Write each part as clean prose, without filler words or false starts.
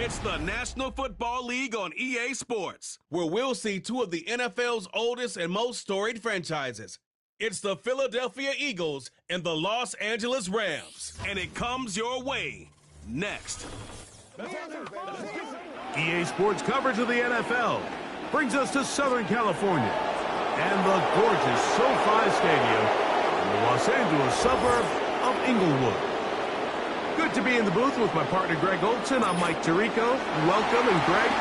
It's the National Football League on EA Sports, where we'll see two of the NFL's oldest and most storied franchises. It's the Philadelphia Eagles and the Los Angeles Rams. And it comes your way next. EA Sports coverage of the NFL brings us to Southern California and the gorgeous SoFi Stadium in the Los Angeles suburb of Inglewood. Good to be in the booth with my partner Greg Olson. I'm Mike Tirico. Welcome, and Greg,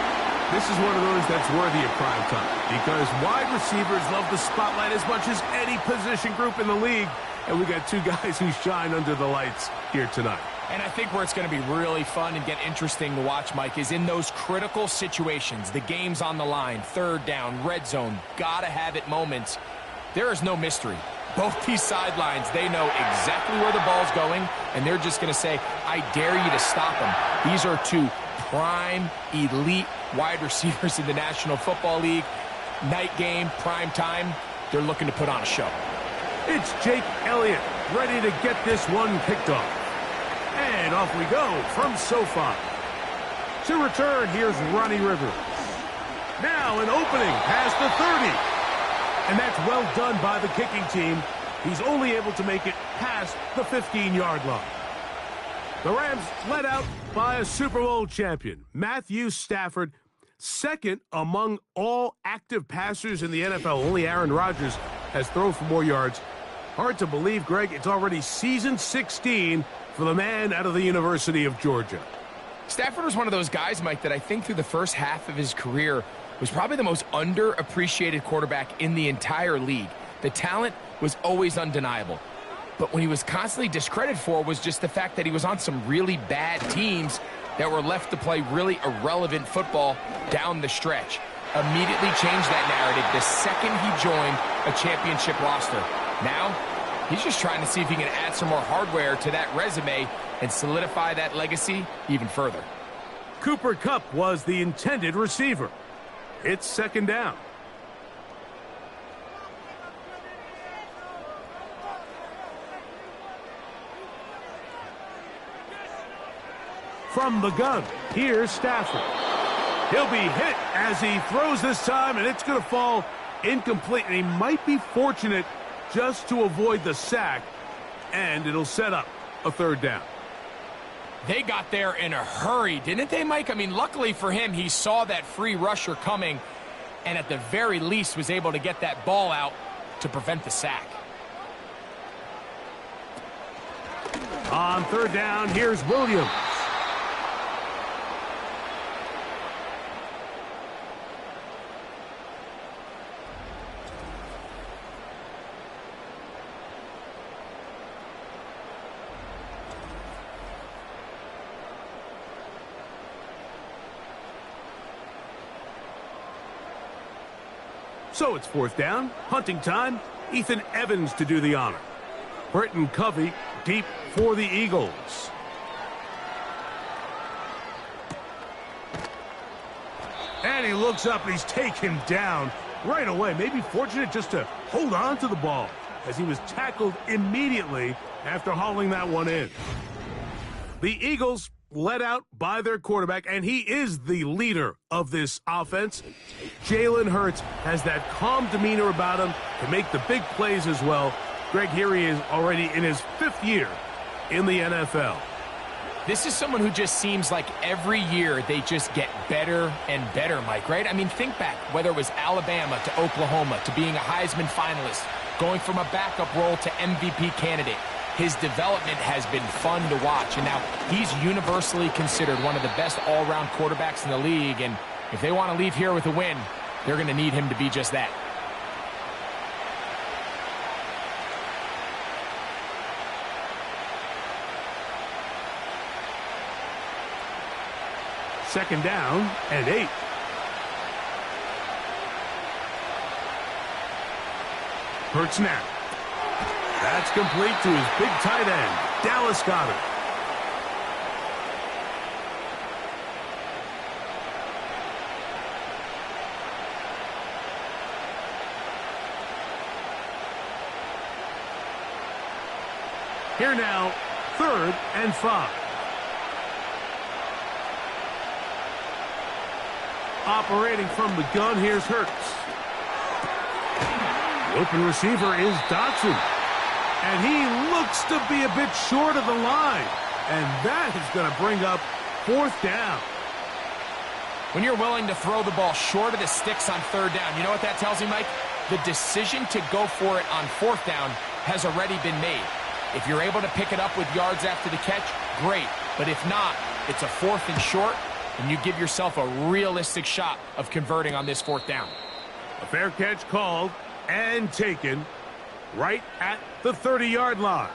this is one of those that's worthy of prime time because wide receivers love the spotlight as much as any position group in the league, and we got two guys who shine under the lights here tonight. And I think where it's going to be really fun and get interesting to watch, Mike, is in those critical situations. The game's on the line, third down, red zone, gotta have it moments. There is no mystery. Both these sidelines, they know exactly where the ball's going, and they're just going to say, I dare you to stop them. These are two prime, elite wide receivers in the National Football League. Night game, prime time, they're looking to put on a show. It's Jake Elliott ready to get this one kicked off. And off we go from SoFi. To return, here's Ronnie Rivers. Now an opening past the 30. And that's well done by the kicking team. He's only able to make it past the 15-yard line. The Rams led out by a Super Bowl champion, Matthew Stafford, second among all active passers in the NFL. Only Aaron Rodgers has thrown for more yards. Hard to believe, Greg, it's already season 16 for the man out of the University of Georgia. Stafford was one of those guys, Mike, that I think through the first half of his career was probably the most underappreciated quarterback in the entire league. The talent was always undeniable. But when he was constantly discredited for was just the fact that he was on some really bad teams that were left to play really irrelevant football down the stretch. Immediately changed that narrative the second he joined a championship roster. Now, he's just trying to see if he can add some more hardware to that resume and solidify that legacy even further. Cooper Kupp was the intended receiver. It's second down. From the gun, here's Stafford. He'll be hit as he throws this time, and it's going to fall incomplete. And he might be fortunate just to avoid the sack, and it'll set up a third down. They got there in a hurry, didn't they, Mike? I mean, luckily for him, he saw that free rusher coming and at the very least was able to get that ball out to prevent the sack. On third down, here's Williams. So it's fourth down, hunting time, Ethan Evans to do the honor. Britton Covey deep for the Eagles. And he looks up and he's taken down right away. Maybe fortunate just to hold on to the ball as he was tackled immediately after hauling that one in. The Eagles led out by their quarterback, and he is the leader of this offense. Jalen Hurts has that calm demeanor about him, can make the big plays as well. Greg, here he is already in his 5th year in the NFL. This is someone who just seems like every year they just get better and better, Mike, right? I mean, think back, whether it was Alabama to Oklahoma to being a Heisman finalist, going from a backup role to MVP candidate. His development has been fun to watch, and now he's universally considered one of the best all-around quarterbacks in the league, and if they want to leave here with a win, they're going to need him to be just that. Second down and 8. Hurts now. That's complete to his big tight end, Dallas Goedert. Here now, 3rd and 5. Operating from the gun, here's Hurts. The open receiver is Dotson. And he looks to be a bit short of the line. And that is going to bring up 4th down. When you're willing to throw the ball short of the sticks on 3rd down, you know what that tells me, Mike? The decision to go for it on 4th down has already been made. If you're able to pick it up with yards after the catch, great. But if not, it's a 4th and short, and you give yourself a realistic shot of converting on this 4th down. A fair catch called and taken right at the 30-yard line.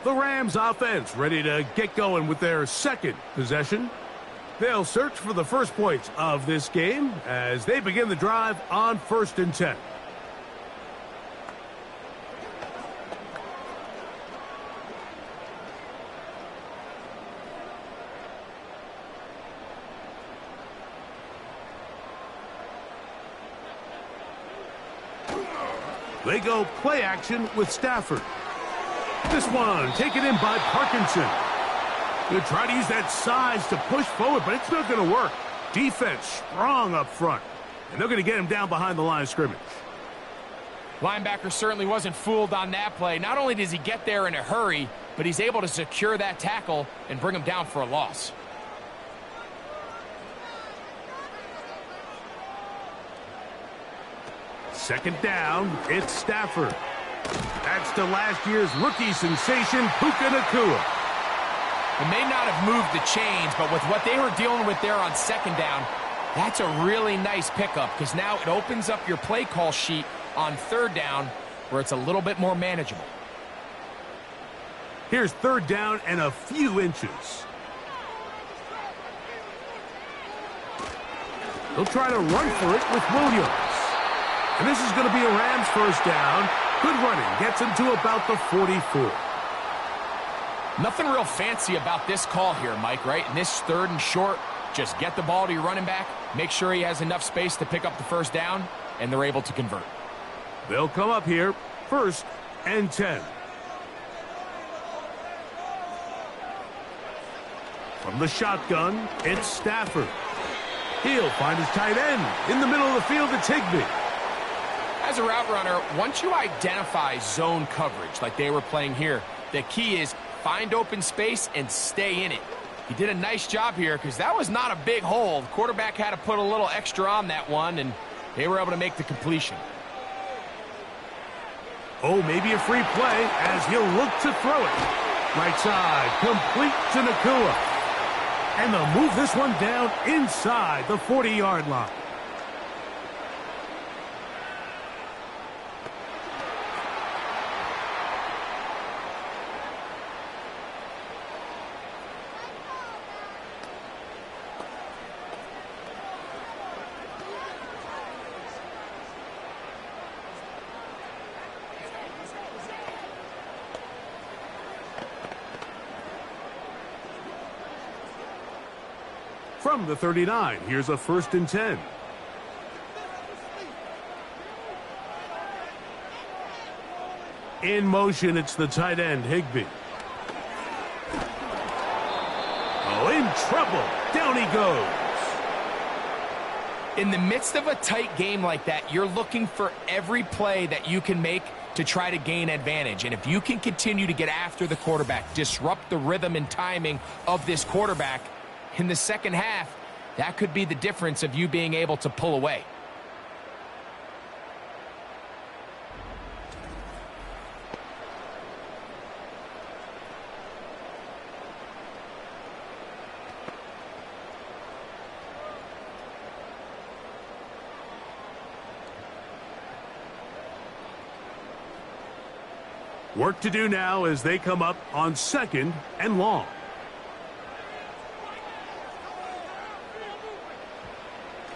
The Rams offense ready to get going with their 2nd possession. They'll search for the first points of this game as they begin the drive on 1st and 10. They go play action with Stafford. This one taken in by Parkinson. They'll try to use that size to push forward, but it's not going to work. Defense strong up front, and they're going to get him down behind the line of scrimmage. Linebacker certainly wasn't fooled on that play. Not only does he get there in a hurry, but he's able to secure that tackle and bring him down for a loss. Second down, it's Stafford. That's to last year's rookie sensation, Puka Nacua. It may not have moved the chains, but with what they were dealing with there on 2nd down, that's a really nice pickup because now it opens up your play call sheet on 3rd down where it's a little bit more manageable. Here's 3rd down and a few inches. They'll try to run for it with Williams. And this is going to be a Rams 1st down. Good running. Gets him to about the 44. Nothing real fancy about this call here, Mike, right? In this 3rd and short, just get the ball to your running back, make sure he has enough space to pick up the 1st down, and they're able to convert. They'll come up here 1st and 10. From the shotgun, it's Stafford. He'll find his tight end in the middle of the field. It's Higbee. As a route runner, once you identify zone coverage like they were playing here, the key is find open space and stay in it. He did a nice job here because that was not a big hole. The quarterback had to put a little extra on that one, and they were able to make the completion. Oh, maybe a free play as he'll look to throw it. Right side, complete to Nacua. And they'll move this one down inside the 40-yard line. From the 39, here's a 1st and 10. In motion, it's the tight end, Higbee. Oh, in trouble. Down he goes. In the midst of a tight game like that, you're looking for every play that you can make to try to gain advantage. And if you can continue to get after the quarterback, disrupt the rhythm and timing of this quarterback, in the second half, that could be the difference of you being able to pull away. Work to do now as they come up on 2nd and long.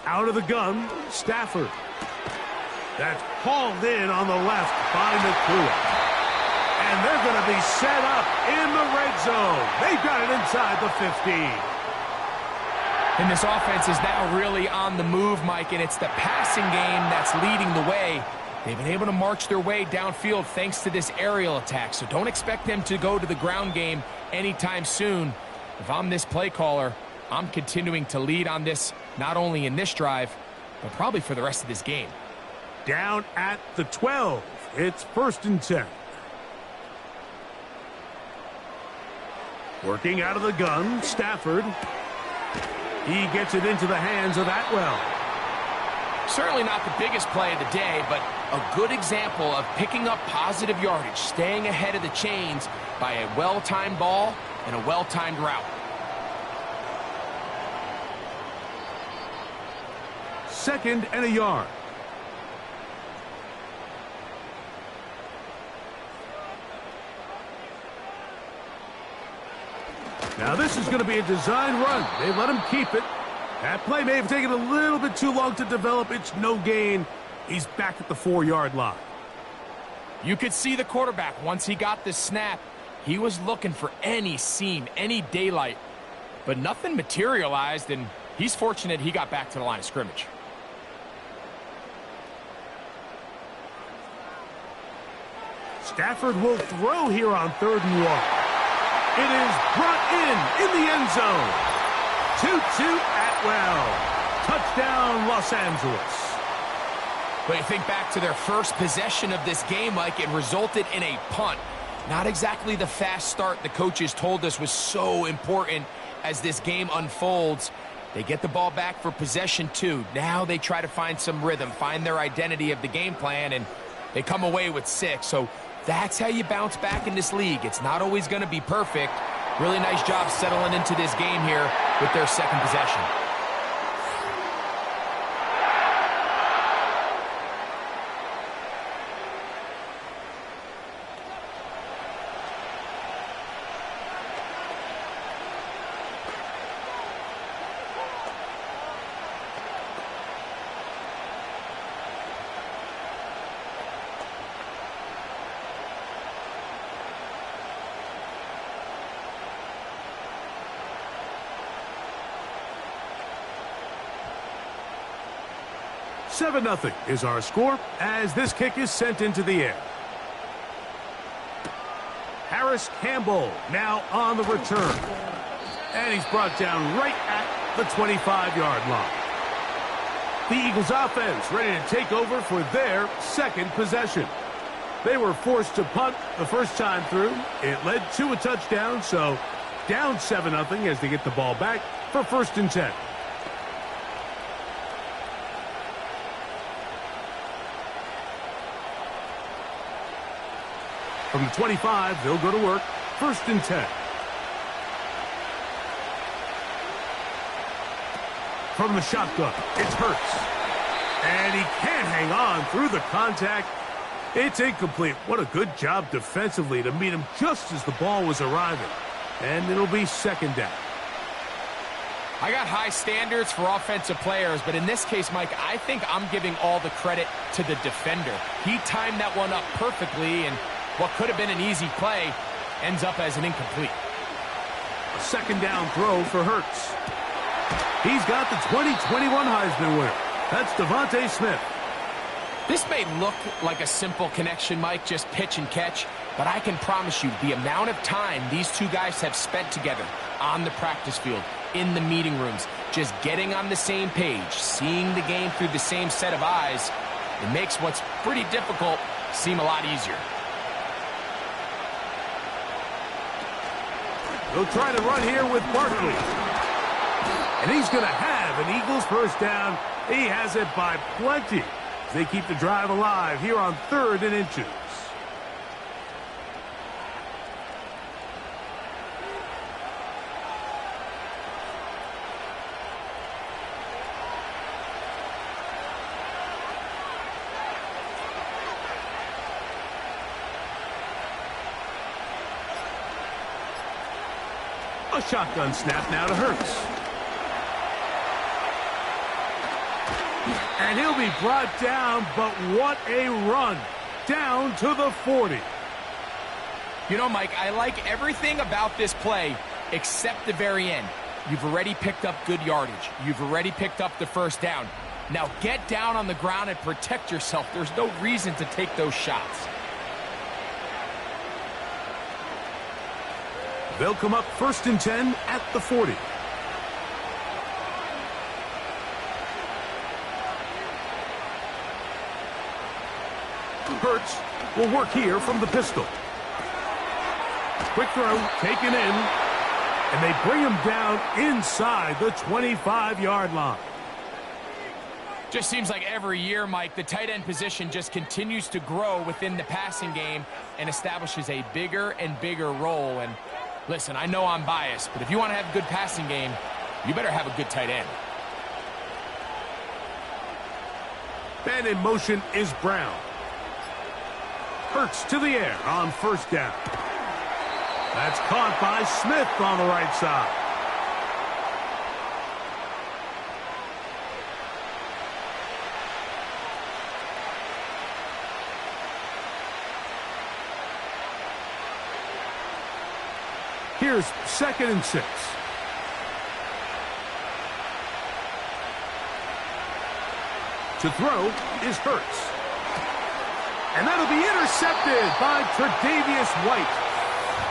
Out of the gun, Stafford. That's hauled in on the left by Nacua. And they're going to be set up in the red zone. They've got it inside the 15. And this offense is now really on the move, Mike, and it's the passing game that's leading the way. They've been able to march their way downfield thanks to this aerial attack, so don't expect them to go to the ground game anytime soon. If I'm this play caller, I'm continuing to lead on this not only in this drive, but probably for the rest of this game. Down at the 12. It's 1st and 10. Working out of the gun, Stafford. He gets it into the hands of Atwell. Certainly not the biggest play of the day, but a good example of picking up positive yardage, staying ahead of the chains by a well-timed ball and a well-timed route. Second and a yard. Now this is going to be a design run. They let him keep it. That play may have taken a little bit too long to develop. It's no gain. He's back at the 4-yard line. You could see the quarterback, once he got the snap, he was looking for any seam, any daylight. But nothing materialized, and he's fortunate he got back to the line of scrimmage. Stafford will throw here on 3rd and 1. It is brought in the end zone. Tutu Atwell. Touchdown, Los Angeles. But you think back to their first possession of this game, Mike, it resulted in a punt. Not exactly the fast start the coaches told us was so important as this game unfolds. They get the ball back for possession 2. Now they try to find some rhythm, find their identity of the game plan, and they come away with 6. So that's how you bounce back in this league. It's not always going to be perfect. Really nice job settling into this game here with their second possession. Seven 0 is our score as this kick is sent into the air. Harris Campbell now on the return. And he's brought down right at the 25-yard line. The Eagles offense ready to take over for their second possession. They were forced to punt the first time through. It led to a touchdown, so down 7 0 as they get the ball back for 1st and 10. From the 25, they'll go to work. 1st and 10. From the shotgun, it's Hurts. And he can't hang on through the contact. It's incomplete. What a good job defensively to meet him just as the ball was arriving. And it'll be 2nd down. I got high standards for offensive players, but in this case, Mike, I think I'm giving all the credit to the defender. He timed that one up perfectly, and what could have been an easy play ends up as an incomplete. A 2nd down throw for Hurts. He's got the 2021 Heisman winner. That's Devontae Smith. This may look like a simple connection, Mike, just pitch and catch, but I can promise you the amount of time these two guys have spent together on the practice field, in the meeting rooms, just getting on the same page, seeing the game through the same set of eyes, it makes what's pretty difficult seem a lot easier. They'll try to run here with Barkley. And he's going to have an Eagles first down. He has it by plenty. They keep the drive alive here on 3rd and inches. A shotgun snap now to Hurts. And he'll be brought down, but what a run. Down to the 40. You know, Mike, I like everything about this play except the very end. You've already picked up good yardage. You've already picked up the first down. Now get down on the ground and protect yourself. There's no reason to take those shots. They'll come up 1st and 10 at the 40. Hurts will work here from the pistol. Quick throw, taken in, and they bring him down inside the 25-yard line. Just seems like every year, Mike, the tight end position just continues to grow within the passing game and establishes a bigger and bigger role. And listen, I know I'm biased, but if you want to have a good passing game, you better have a good tight end. And in motion is Brown. Hurts to the air on first down. That's caught by Smith on the right side. Here's 2nd and 6. To throw is Hurts. And that'll be intercepted by Tre'Davious White.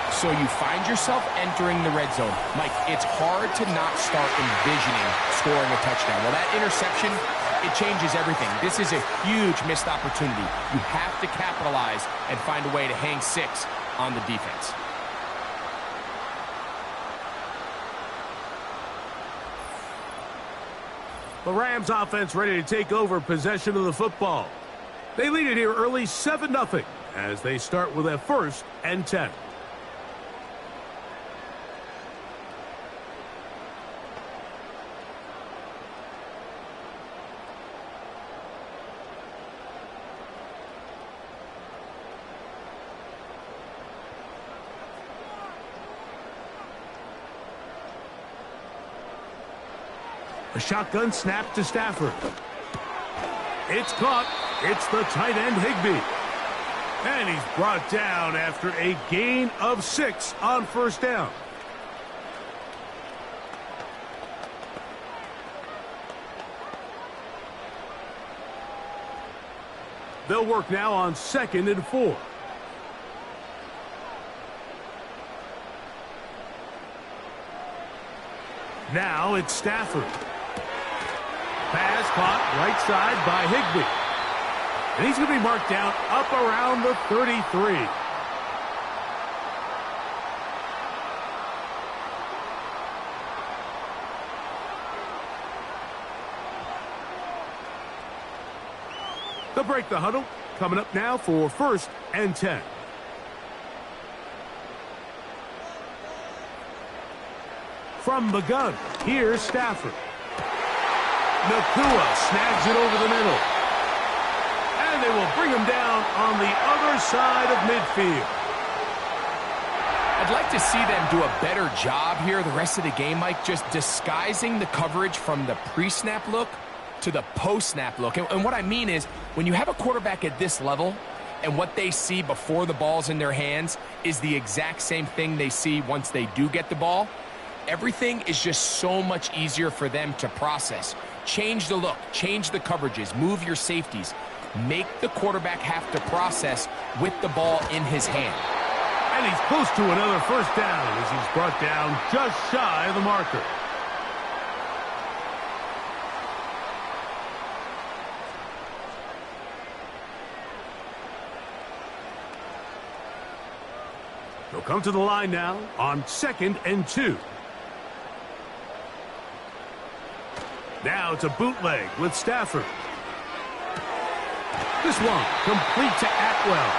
So you find yourself entering the red zone. Mike, it's hard to not start envisioning scoring a touchdown. Well, that interception, it changes everything. This is a huge missed opportunity. You have to capitalize and find a way to hang 6 on the defense. The Rams offense ready to take over possession of the football. They lead it here early 7-0 as they start with a 1st and 10. A shotgun snap to Stafford. It's caught. It's the tight end Higbee. And he's brought down after a gain of 6 on first down. They'll work now on 2nd and 4. Now it's Stafford. Pass caught right side by Higbee. And he's going to be marked down up around the 33. They'll break the huddle. Coming up now for 1st and 10. From the gun, here's Stafford. Nakua snags it over the middle. And they will bring him down on the other side of midfield. I'd like to see them do a better job here the rest of the game, Mike, just disguising the coverage from the pre-snap look to the post-snap look. And what I mean is, when you have a quarterback at this level and what they see before the ball's in their hands is the exact same thing they see once they do get the ball, everything is just so much easier for them to process. Change the look, change the coverages, move your safeties. Make the quarterback have to process with the ball in his hand. And he's close to another first down as he's brought down just shy of the marker. They'll come to the line now on 2nd and 2. Now it's a bootleg with Stafford. This one complete to Atwell.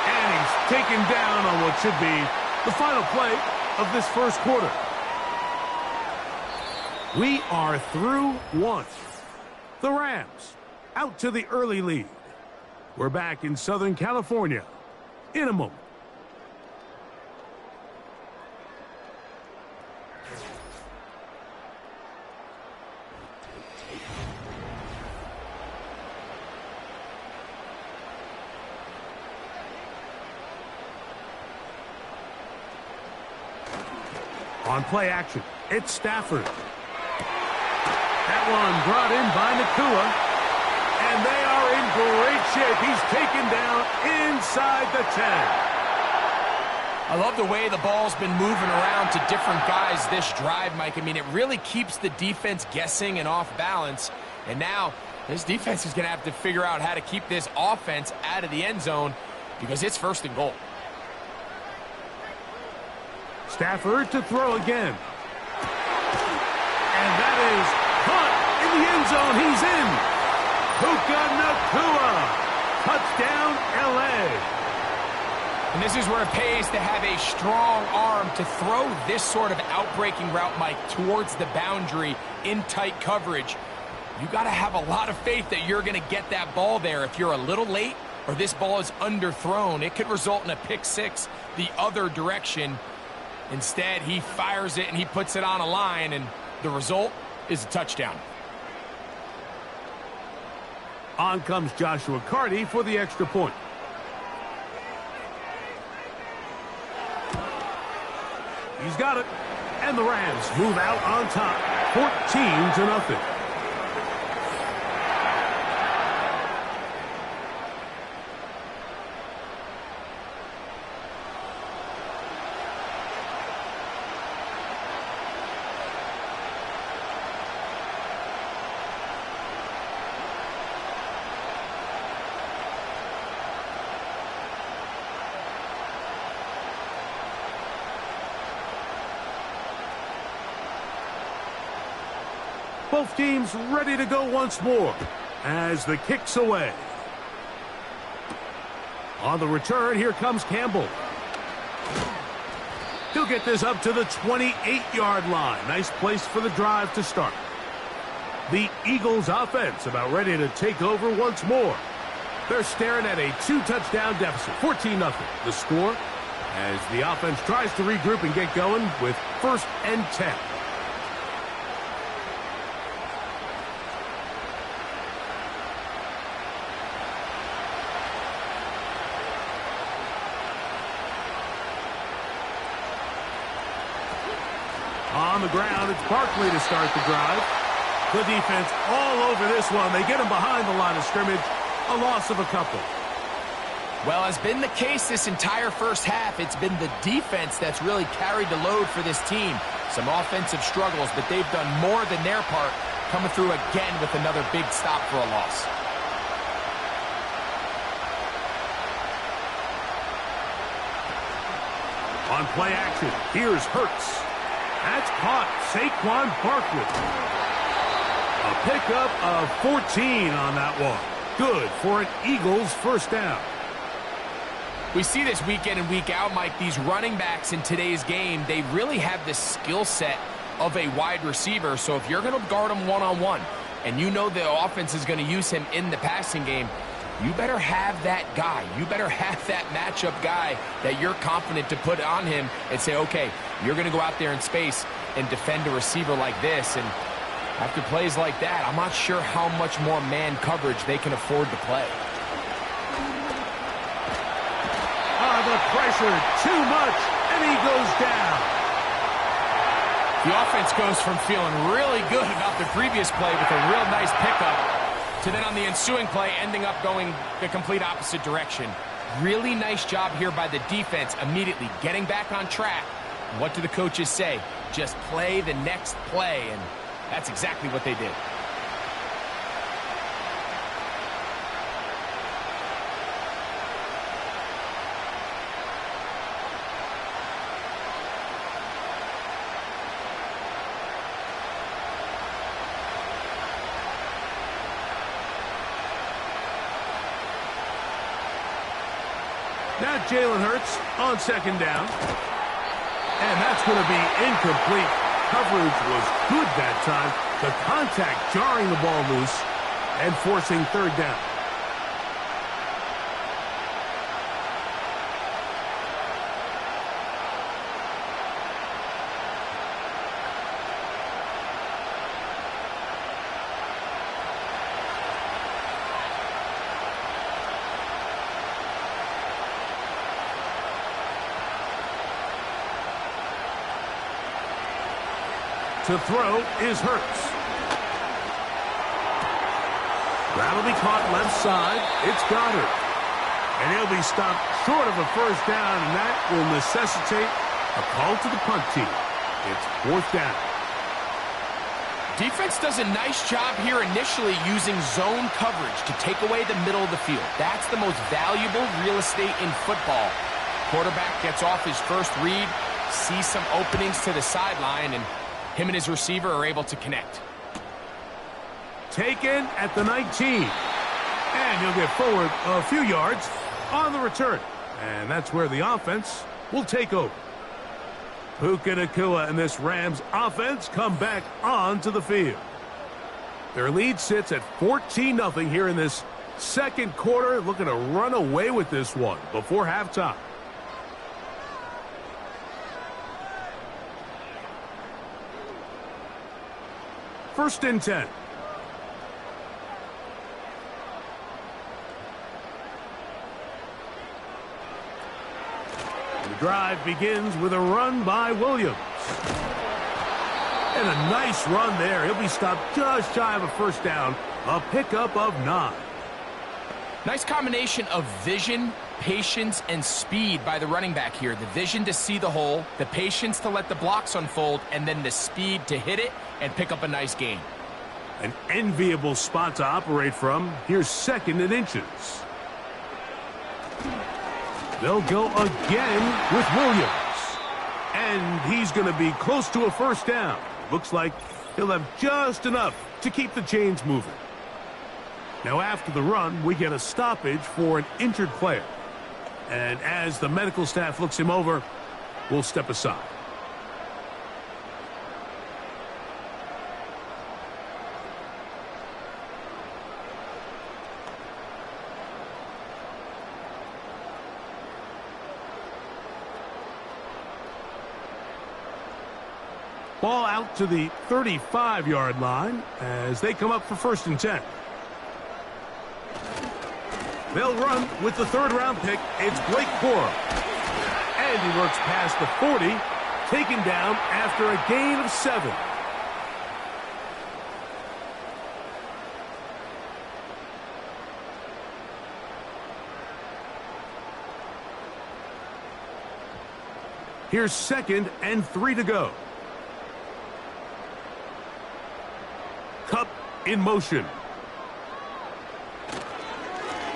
And he's taken down on what should be the final play of this first quarter. We are through one. The Rams out to the early lead. We're back in Southern California in a moment. On play action, it's Stafford. That one brought in by Nakua. And they are in great shape. He's taken down inside the 10. I love the way the ball's been moving around to different guys this drive, Mike. I mean, it really keeps the defense guessing and off balance. And now This defense is going to have to figure out how to keep this offense out of the end zone because it's 1st and goal. Stafford to throw again. And that is caught in the end zone. He's in. Puka Nacua. Touchdown, L.A. And this is where it pays to have a strong arm to throw this sort of outbreaking route, Mike, towards the boundary in tight coverage. You got to have a lot of faith that you're going to get that ball there. If you're a little late or this ball is underthrown, it could result in a pick six the other direction. Instead, he fires it and he puts it on a line, and the result is a touchdown. On comes Joshua Carty for the extra point. He's got it. And the Rams move out on top, 14-0. Both teams ready to go once more as the kick's away. On the return, here comes Campbell. He'll get this up to the 28-yard line. Nice place for the drive to start. The Eagles offense about ready to take over once more. They're staring at a 2-touchdown deficit, 14-0. The score as the offense tries to regroup and get going with 1st and 10. On the ground, it's Barkley to start the drive. The defense all over this one. They get him behind the line of scrimmage. A loss of a couple. Well, as been the case this entire first half, it's been the defense that's really carried the load for this team. Some offensive struggles, but they've done more than their part, coming through again with another big stop for a loss. On play action, here's Hurts. That's caught. Saquon Barkley. A pickup of 14 on that one. Good for an Eagles 1st down. We see this week in and week out, Mike. These running backs in today's game, they really have the skill set of a wide receiver. So if you're going to guard him one-on-one and you know the offense is going to use him in the passing game, you better have that guy. You better have that matchup guy that you're confident to put on him and say, okay, you're going to go out there in space and defend a receiver like this. And after plays like that, I'm not sure how much more man coverage they can afford to play. The pressure, too much, and he goes down. The offense goes from feeling really good about the previous play with a real nice pickup to then on the ensuing play ending up going the complete opposite direction. Really nice job here by the defense immediately getting back on track. What do the coaches say? Just play the next play, and that's exactly what they did. Now Jalen Hurts on 2nd down. And that's going to be incomplete. Coverage was good that time. The contact jarring the ball loose and forcing 3rd down. To throw is Hurts. That'll be caught left side. It's Goddard. And he'll be stopped short of a 1st down, and that will necessitate a call to the punt team. It's 4th down. Defense does a nice job here initially using zone coverage to take away the middle of the field. That's the most valuable real estate in football. Quarterback gets off his first read, sees some openings to the sideline, and him and his receiver are able to connect. Taken at the 19. And he'll get forward a few yards on the return. And that's where the offense will take over. Puka Nacua and this Rams offense come back onto the field. Their lead sits at 14-0 here in this second quarter, looking to run away with this one before halftime. First and 10. The drive begins with a run by Williams. And a nice run there. He'll be stopped just shy of a first down. A pickup of 9. Nice combination of vision, patience, and speed by the running back here. The vision to see the hole, the patience to let the blocks unfold, and then the speed to hit it and pick up a nice gain. An enviable spot to operate from. Here's second and inches. They'll go again with Williams. And he's going to be close to a first down. Looks like he'll have just enough to keep the chains moving. Now after the run, we get a stoppage for an injured player. And as the medical staff looks him over, we'll step aside. Ball out to the 35-yard line as they come up for first and 10. They'll run with the third-round pick. It's Blake Corum. And he works past the 40, taken down after a gain of 7. Here's second and 3 to go. Cup in motion.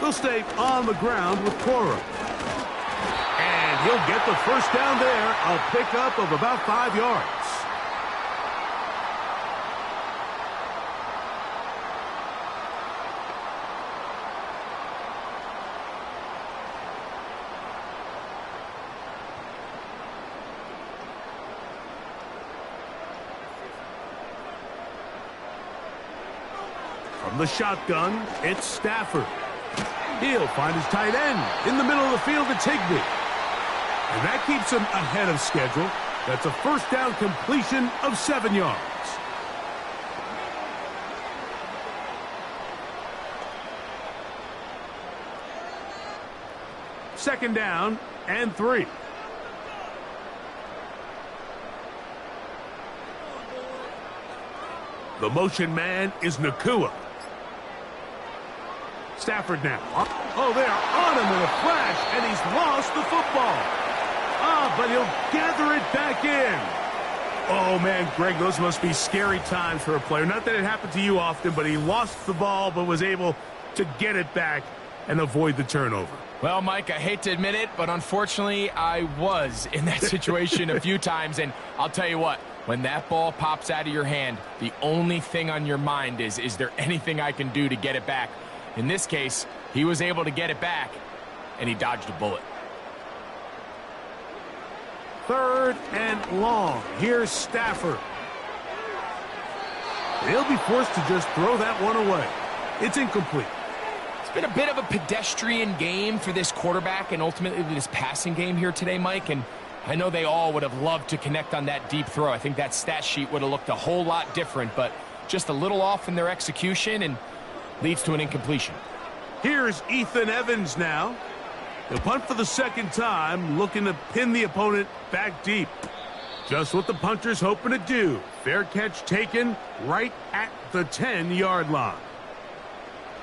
They'll stay on the ground with Corum. And he'll get the first down there. A pickup of about 5 yards. From the shotgun, it's Stafford. He'll find his tight end in the middle of the field to Higbee. And that keeps him ahead of schedule. That's a first down completion of 7 yards. Second down and 3. The motion man is Nacua. Stafford now. Oh, they're on him in a flash, and he's lost the football. But he'll gather it back in. Oh, man, Greg, those must be scary times for a player. Not that it happened to you often, but he lost the ball but was able to get it back and avoid the turnover. Well, Mike, I hate to admit it, but unfortunately I was in that situation a few times, and I'll tell you what, when that ball pops out of your hand, the only thing on your mind is there anything I can do to get it back? In this case, he was able to get it back, and he dodged a bullet. Third and long. Here's Stafford. He'll be forced to just throw that one away. It's incomplete. It's been a bit of a pedestrian game for this quarterback and ultimately this passing game here today, Mike, and I know they all would have loved to connect on that deep throw. I think that stat sheet would have looked a whole lot different, but just a little off in their execution and leads to an incompletion. Here's Ethan Evans now. He'll punt for the second time, looking to pin the opponent back deep. Just what the punter's hoping to do. Fair catch taken right at the 10-yard line.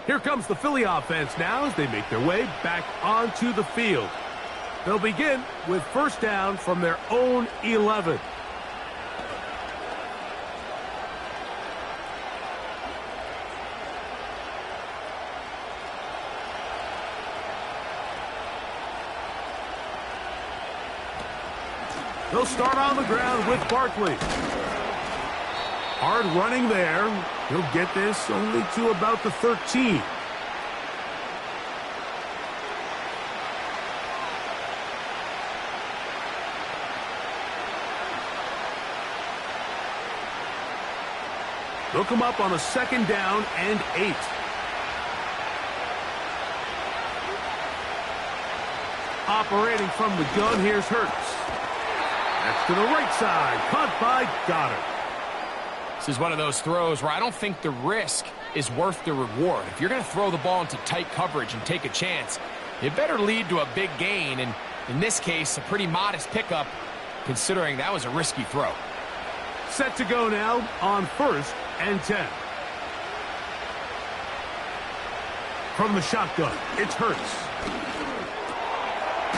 Here comes the Philly offense now as they make their way back onto the field. They'll begin with first down from their own 11. They'll start on the ground with Barkley. Hard running there. He'll get this only to about the 13. They'll come up on a 2nd down and 8. Operating from the gun, here's Hurts. That's to the right side, caught by Goddard. This is one of those throws where I don't think the risk is worth the reward. If you're going to throw the ball into tight coverage and take a chance, it better lead to a big gain, and in this case, a pretty modest pickup, considering that was a risky throw. Set to go now on 1st and 10. From the shotgun, it's Hurts.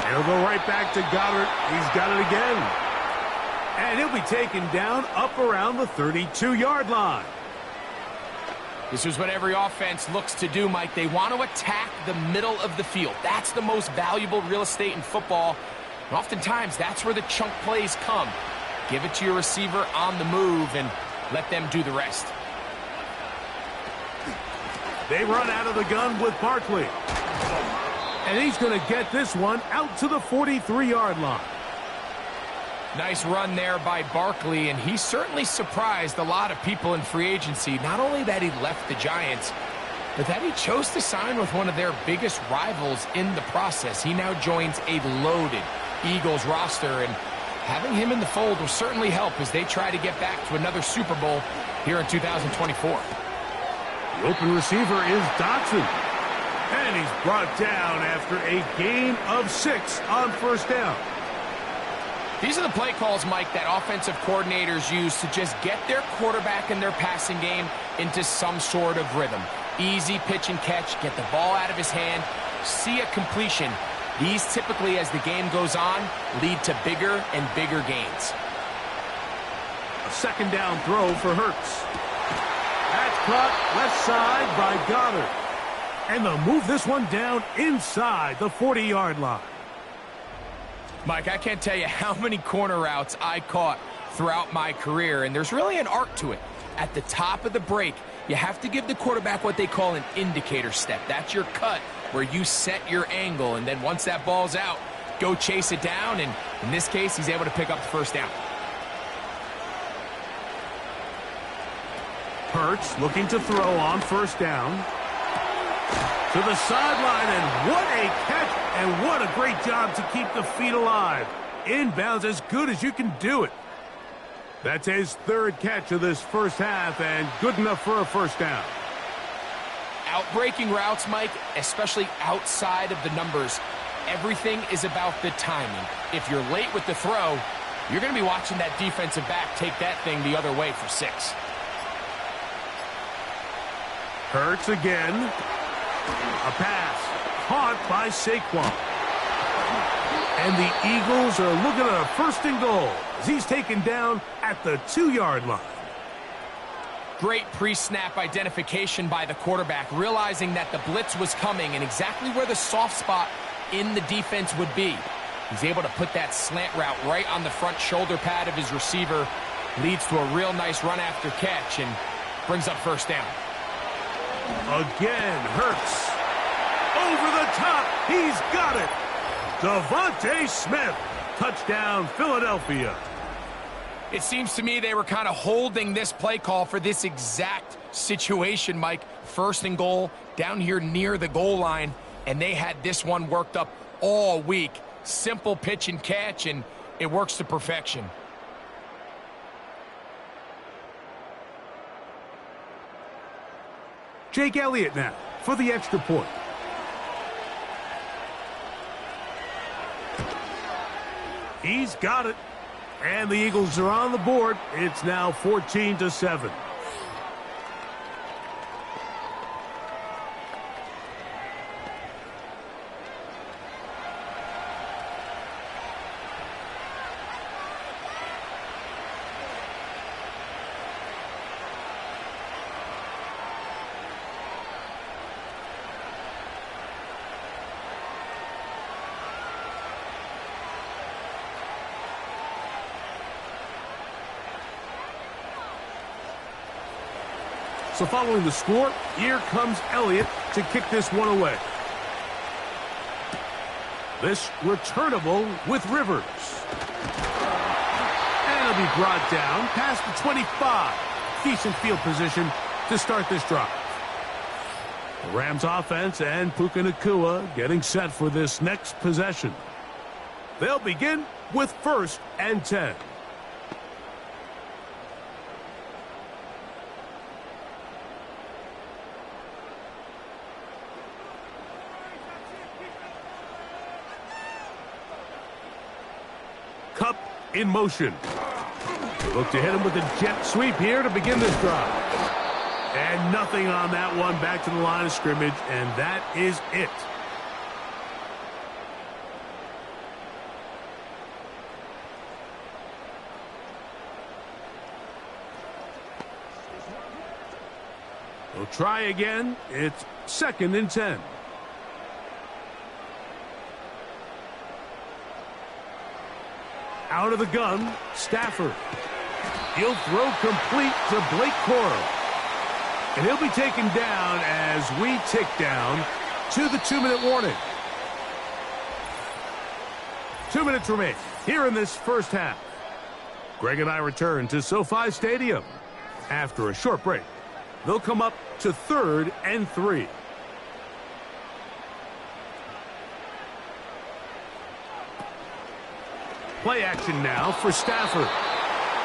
He'll go right back to Goddard. He's got it again. And he'll be taken down up around the 32-yard line. This is what every offense looks to do, Mike. They want to attack the middle of the field. That's the most valuable real estate in football. And oftentimes, that's where the chunk plays come. Give it to your receiver on the move and let them do the rest. They run out of the gun with Barkley. And he's going to get this one out to the 43-yard line. Nice run there by Barkley, and he certainly surprised a lot of people in free agency. Not only that he left the Giants, but that he chose to sign with one of their biggest rivals in the process. He now joins a loaded Eagles roster, and having him in the fold will certainly help as they try to get back to another Super Bowl here in 2024. The open receiver is Dotson. And he's brought down after a gain of 6 on 1st down. These are the play calls, Mike, that offensive coordinators use to just get their quarterback and their passing game into some sort of rhythm. Easy pitch and catch, get the ball out of his hand, see a completion. These typically, as the game goes on, lead to bigger and bigger gains. A 2nd down throw for Hurts. That's caught left side by Goddard. And they'll move this one down inside the 40-yard line. Mike, I can't tell you how many corner routes I caught throughout my career, and there's really an art to it. At the top of the break, you have to give the quarterback what they call an indicator step. That's your cut where you set your angle, and then once that ball's out, go chase it down, and in this case, he's able to pick up the 1st down. Hurts looking to throw on 1st down. To the sideline, and what a catch, and what a great job to keep the feet alive. Inbounds as good as you can do it. That's his 3rd catch of this first half, and good enough for a 1st down. Outbreaking routes, Mike, especially outside of the numbers, everything is about the timing. If you're late with the throw, you're going to be watching that defensive back take that thing the other way for 6. Hurts again. A pass caught by Saquon. And the Eagles are looking at a 1st and goal as he's taken down at the 2-yard line. Great pre-snap identification by the quarterback, realizing that the blitz was coming and exactly where the soft spot in the defense would be. He's able to put that slant route right on the front shoulder pad of his receiver. Leads to a real nice run after catch and brings up 1st down. Again, Hurts. Over the top. He's got it. Devontae Smith. Touchdown, Philadelphia. It seems to me they were kind of holding this play call for this exact situation, Mike. 1st and goal down here near the goal line, and they had this one worked up all week. Simple pitch and catch, and it works to perfection. Jake Elliott now for the extra point. He's got it. And the Eagles are on the board. It's now 14-7. So following the score, here comes Elliott to kick this one away. This returnable with Rivers. And it'll be brought down past the 25. Decent field position to start this drive. The Rams offense and Puka Nacua getting set for this next possession. They'll begin with 1st and 10. Cup in motion. Look to hit him with a jet sweep here to begin this drive. And nothing on that one, back to the line of scrimmage, and that is it. We'll try again. It's 2nd and 10. Out of the gun, Stafford. He'll throw complete to Blake Corum. And he'll be taken down as we tick down to the 2-minute warning. 2 minutes remain here in this first half. Greg and I return to SoFi Stadium. After a short break, they'll come up to 3rd and 3. Play action now for Stafford.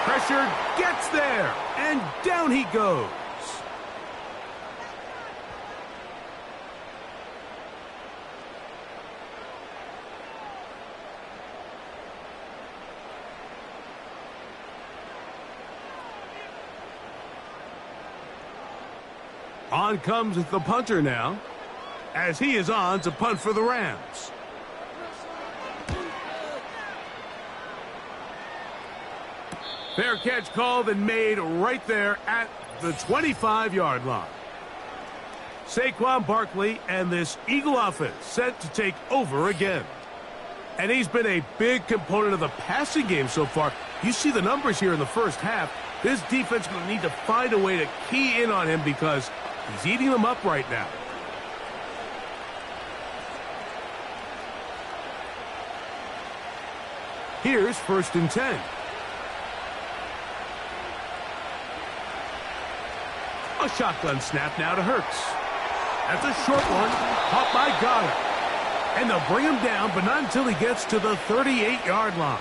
Pressure gets there, and down he goes. On comes the punter now, as he is on to punt for the Rams. Fair catch called and made right there at the 25-yard line. Saquon Barkley and this Eagle offense set to take over again. And he's been a big component of the passing game so far. You see the numbers here in the first half. This defense is going to need to find a way to key in on him because he's eating them up right now. Here's 1st and 10. A shotgun snap now to Hurts. That's a short one, caught by Goddard. And they'll bring him down, but not until he gets to the 38-yard line.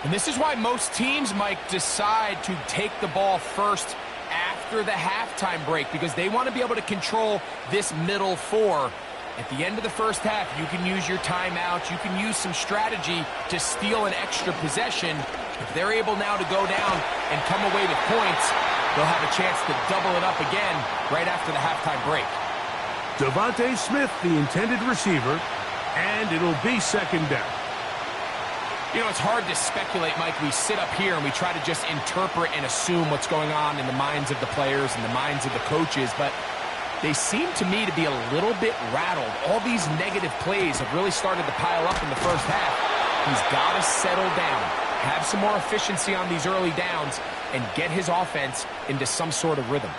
And this is why most teams, Mike, decide to take the ball first after the halftime break, because they want to be able to control this middle 4. At the end of the first half, you can use your timeouts. You can use some strategy to steal an extra possession. If they're able now to go down and come away with points, they'll have a chance to double it up again right after the halftime break. Devontae Smith, the intended receiver, and it'll be 2nd down. You know, it's hard to speculate, Mike. We sit up here and we try to just interpret and assume what's going on in the minds of the players and the minds of the coaches, but they seem to me to be a little bit rattled. All these negative plays have really started to pile up in the first half. He's got to settle down, have some more efficiency on these early downs, and get his offense into some sort of rhythm.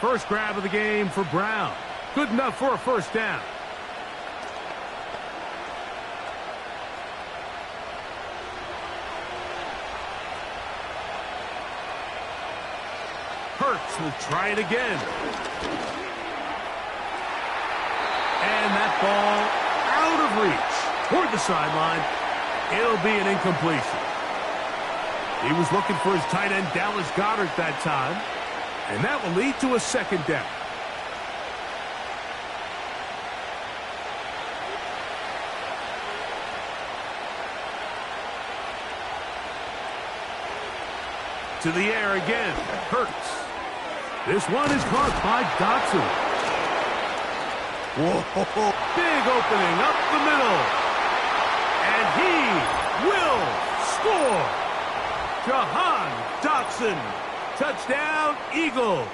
First grab of the game for Brown. Good enough for a 1st down. Hurts will try it again. And that ball out of reach toward the sideline. It'll be an incompletion. He was looking for his tight end, Dallas Goedert, that time. And that will lead to a 2nd down. To the air again. Hurts. This one is caught by Dotson. Whoa. Big opening up the middle. And he will score. Jahan Dotson. Touchdown, Eagles.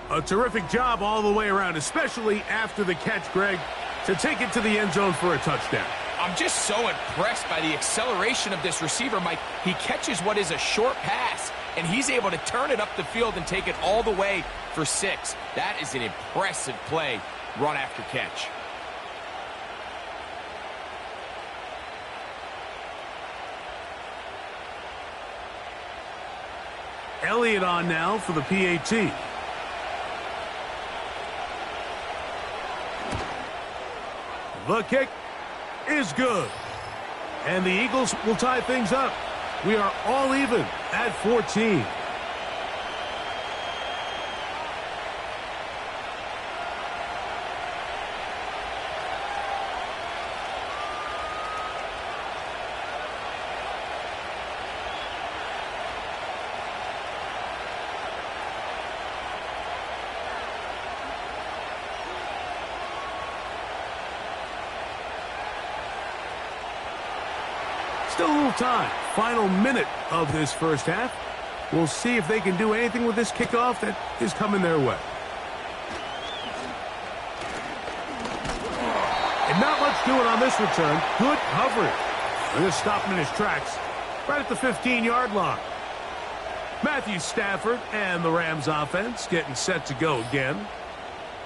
A terrific job all the way around, especially after the catch, Greg, to take it to the end zone for a touchdown. I'm just so impressed by the acceleration of this receiver, Mike. He catches what is a short pass, and he's able to turn it up the field and take it all the way for 6. That is an impressive play, run after catch. Elliott on now for the PAT. The kick is good. And the Eagles will tie things up. We are all even at 14. Still a little time. Final minute of this first half. We'll see if they can do anything with this kickoff that is coming their way. And not much doing on this return. Good coverage. They're just stopping in his tracks right at the 15-yard line. Matthew Stafford and the Rams offense getting set to go again.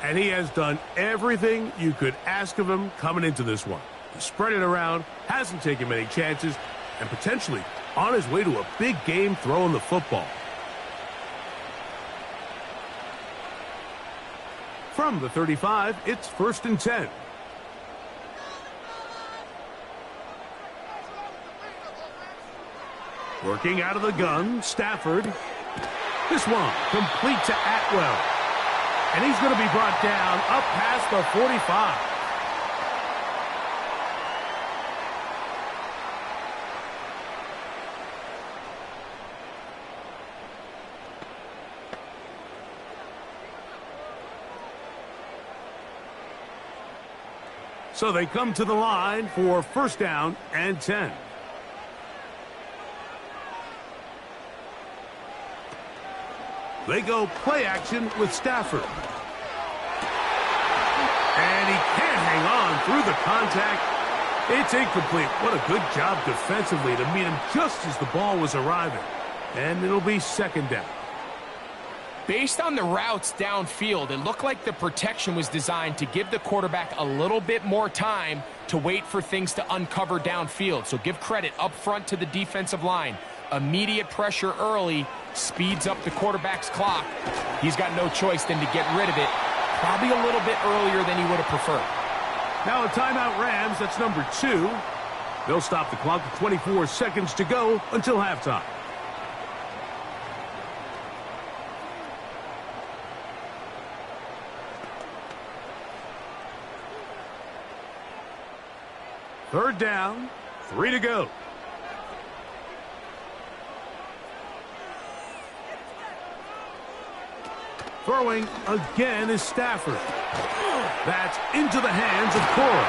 And he has done everything you could ask of him coming into this one. He spread it around, hasn't taken many chances, and potentially on his way to a big game throwing the football. From the 35, it's 1st and 10. Working out of the gun, Stafford. This one complete to Atwell. And he's going to be brought down up past the 45. So they come to the line for 1st down and 10. They go play action with Stafford. And he can't hang on through the contact. It's incomplete. What a good job defensively to meet him just as the ball was arriving. And it'll be 2nd down. Based on the routes downfield, it looked like the protection was designed to give the quarterback a little bit more time to wait for things to uncover downfield. So give credit up front to the defensive line. Immediate pressure early speeds up the quarterback's clock. He's got no choice than to get rid of it, probably a little bit earlier than he would have preferred. Now a timeout Rams, that's number 2. They'll stop the clock with 24 seconds to go until halftime. Third down, 3 to go. Throwing again is Stafford. That's into the hands of Cora.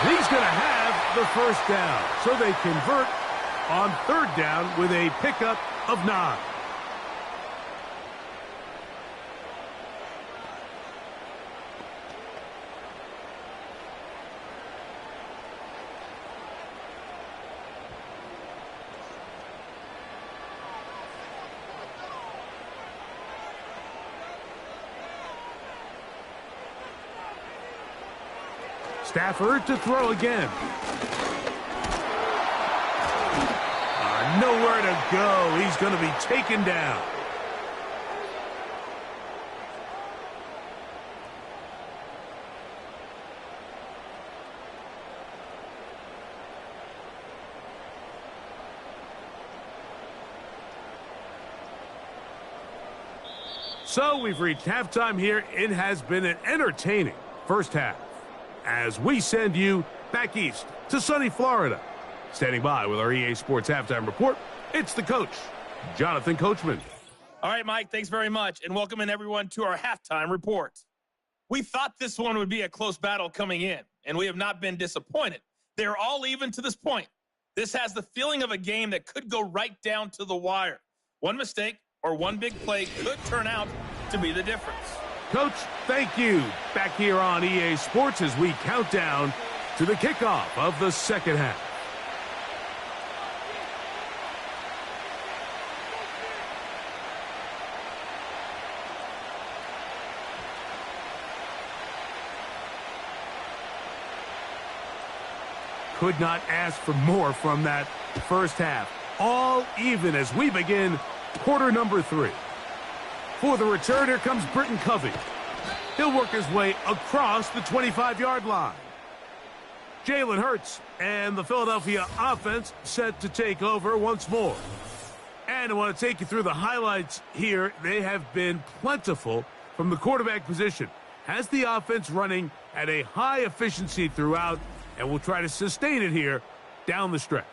He's going to have the 1st down. So they convert on 3rd down with a pickup of 9. Stafford to throw again. Nowhere to go. He's going to be taken down. So we've reached halftime here. It has been an entertaining first half, as we send you back east to sunny Florida. Standing by with our EA Sports Halftime Report, it's the coach, Jonathan Coachman. All right, Mike, thanks very much, and welcome in everyone to our Halftime Report. We thought this one would be a close battle coming in, and we have not been disappointed. They're all even to this point. This has the feeling of a game that could go right down to the wire. One mistake or one big play could turn out to be the difference. Coach, thank you. Back here on EA Sports as we count down to the kickoff of the second half. Could not ask for more from that first half. All even as we begin quarter number 3. For the return, here comes Britton Covey. He'll work his way across the 25-yard line. Jalen Hurts and the Philadelphia offense set to take over once more. And I want to take you through the highlights here. They have been plentiful from the quarterback position. Has the offense running at a high efficiency throughout, and will try to sustain it here down the stretch.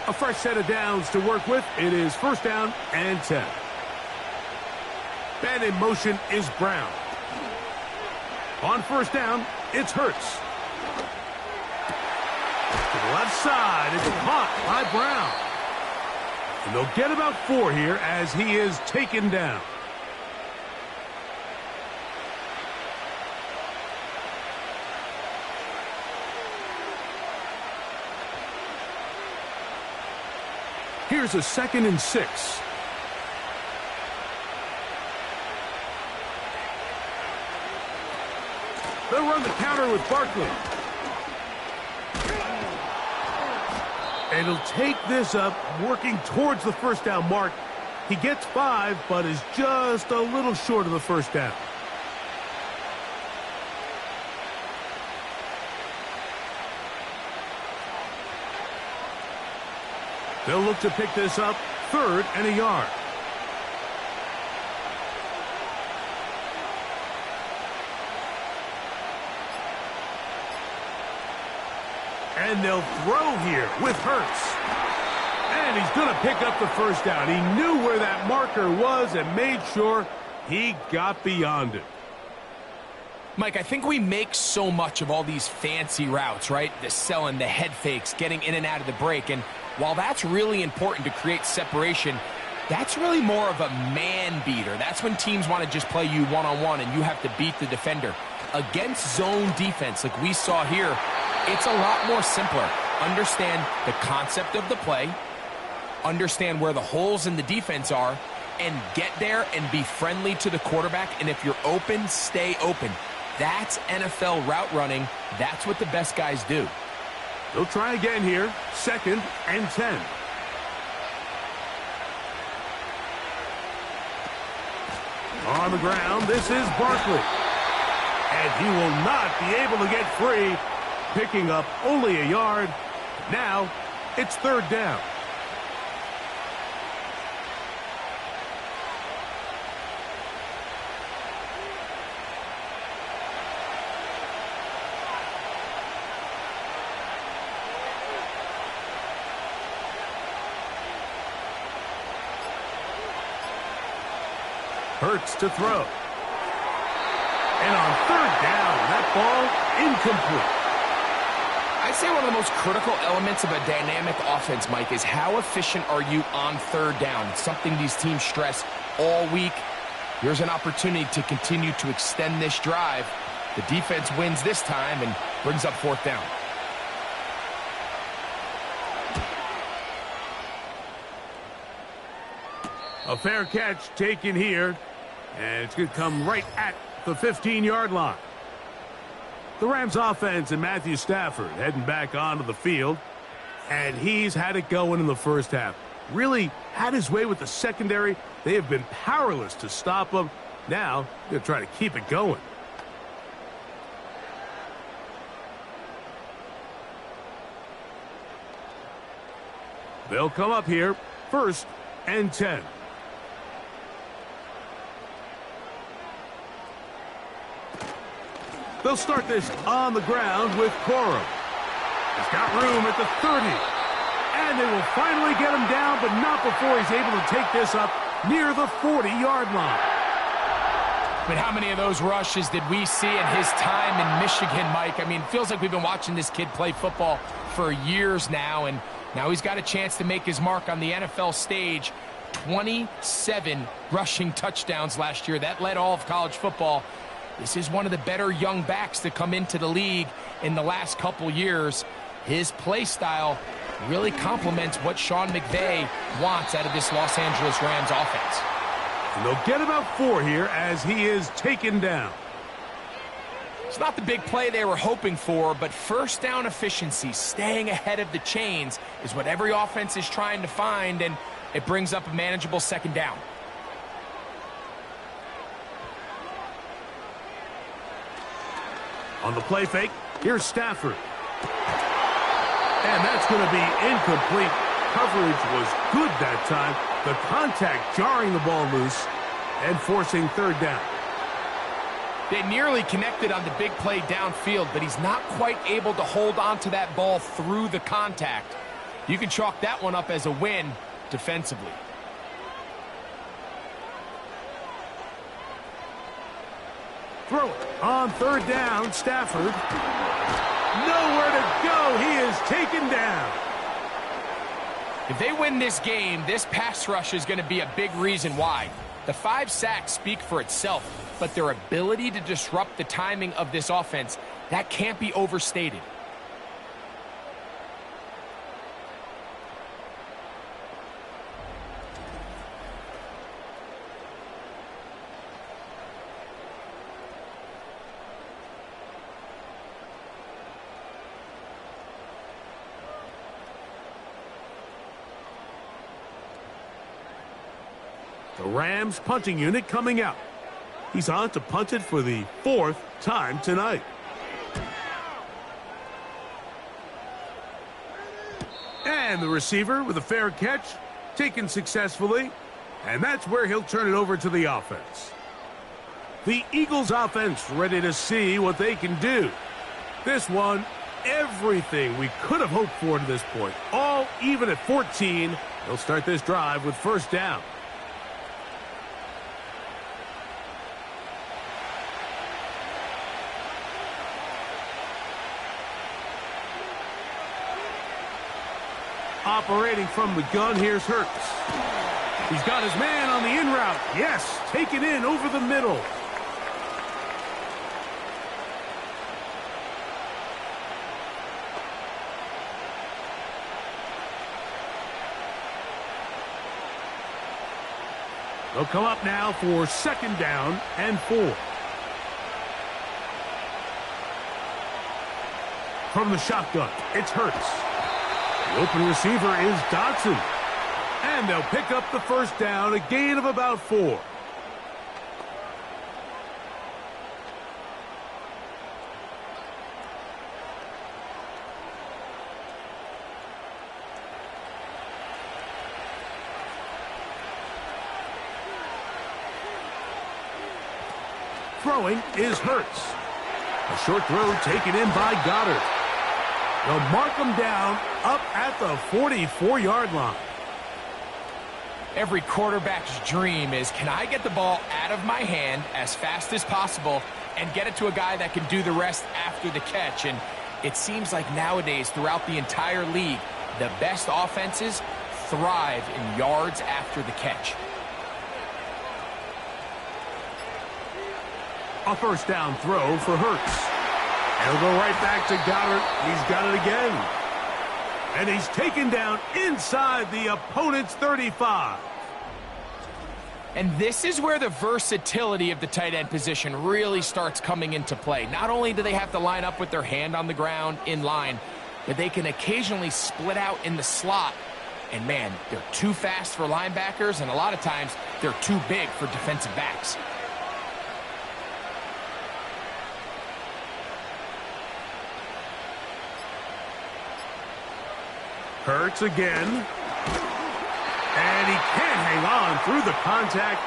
A fresh set of downs to work with. It is first down and 10. And in motion is Brown. On first down, it's Hurts. To the left side, it's caught by Brown. And they'll get about 4 here as he is taken down. Here's a 2nd and 6. They'll run the counter with Barkley. And he'll take this up, working towards the first down mark. He gets 5, but is just a little short of the first down. They'll look to pick this up, 3rd and a yard. And they'll throw here with Hurts. And he's going to pick up the first down. He knew where that marker was and made sure he got beyond it. Mike, I think we make so much of all these fancy routes, right? The selling, the head fakes, getting in and out of the break. And while that's really important to create separation, that's really more of a man beater. That's when teams want to just play you one-on-one and you have to beat the defender. Against zone defense like we saw here, it's a lot more simpler. Understand the concept of the play, understand where the holes in the defense are, and get there and be friendly to the quarterback. And if you're open, stay open. That's NFL route running. That's what the best guys do. They'll try again here, 2nd and 10. On the ground, this is Barkley. And he will not be able to get free, picking up only a yard. Now, it's 3rd down. Hurts to throw. And on 3rd down, that ball incomplete. I'd say one of the most critical elements of a dynamic offense, Mike, is how efficient are you on 3rd down? It's something these teams stress all week. Here's an opportunity to continue to extend this drive. The defense wins this time and brings up 4th down. A fair catch taken here, and it's going to come right at the 15-yard line. The Rams offense and Matthew Stafford heading back onto the field, and he's had it going in the first half. Really had his way with the secondary. They have been powerless to stop him. Now they'll try to keep it going. They'll come up here, 1st and 10. They'll start this on the ground with Corum. He's got room at the 30. And they will finally get him down, but not before he's able to take this up near the 40-yard line. I mean, how many of those rushes did we see in his time in Michigan, Mike? I mean, it feels like we've been watching this kid play football for years now, and now he's got a chance to make his mark on the NFL stage. 27 rushing touchdowns last year. That led all of college football. This is one of the better young backs to come into the league in the last couple years. His play style really complements what Sean McVay wants out of this Los Angeles Rams offense. And they'll get about 4 here as he is taken down. It's not the big play they were hoping for, but first down efficiency, staying ahead of the chains, is what every offense is trying to find, and it brings up a manageable second down. On the play fake, here's Stafford. And that's going to be incomplete. Coverage was good that time. The contact jarring the ball loose and forcing third down. They nearly connected on the big play downfield, but he's not quite able to hold on to that ball through the contact. You can chalk that one up as a win defensively. Throw it on third down. Stafford. Nowhere to go. He is taken down. If they win this game, this pass rush is going to be a big reason why. The 5 sacks speak for itself, but their ability to disrupt the timing of this offense, that can't be overstated. The Rams punting unit coming out. He's on to punt it for the 4th time tonight. And the receiver with a fair catch, taken successfully, and that's where he'll turn it over to the offense. The Eagles offense ready to see what they can do. This one, everything we could have hoped for to this point. All even at 14. They'll start this drive with first down. Operating from the gun, here's Hurts. He's got his man on the in route. Yes, taken in over the middle. They'll come up now for second down and 4. From the shotgun, it's Hurts. The open receiver is Dotson. And they'll pick up the first down, a gain of about 4. Throwing is Hurts. A short throw taken in by Goddard. They'll mark him down up at the 44-yard line. Every quarterback's dream is, can I get the ball out of my hand as fast as possible and get it to a guy that can do the rest after the catch? And it seems like nowadays throughout the entire league, the best offenses thrive in yards after the catch. A first down throw for Hurts. He'll go right back to Goddard. He's got it again. And he's taken down inside the opponent's 35. And this is where the versatility of the tight end position really starts coming into play. Not only do they have to line up with their hand on the ground in line, but they can occasionally split out in the slot. And man, they're too fast for linebackers, and a lot of times they're too big for defensive backs. Hurts again. And he can't hang on through the contact.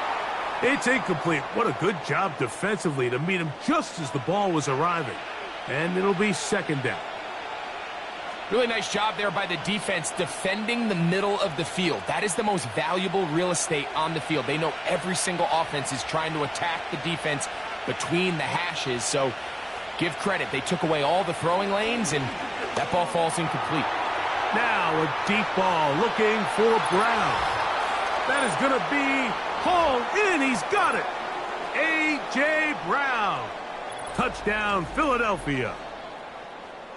It's incomplete. What a good job defensively to meet him just as the ball was arriving. And it'll be second down. Really nice job there by the defense defending the middle of the field. That is the most valuable real estate on the field. They know every single offense is trying to attack the defense between the hashes, so give credit. They took away all the throwing lanes, and that ball falls incomplete. Now a deep ball looking for Brown. That is going to be hauled in. He's got it. A.J. Brown. Touchdown, Philadelphia.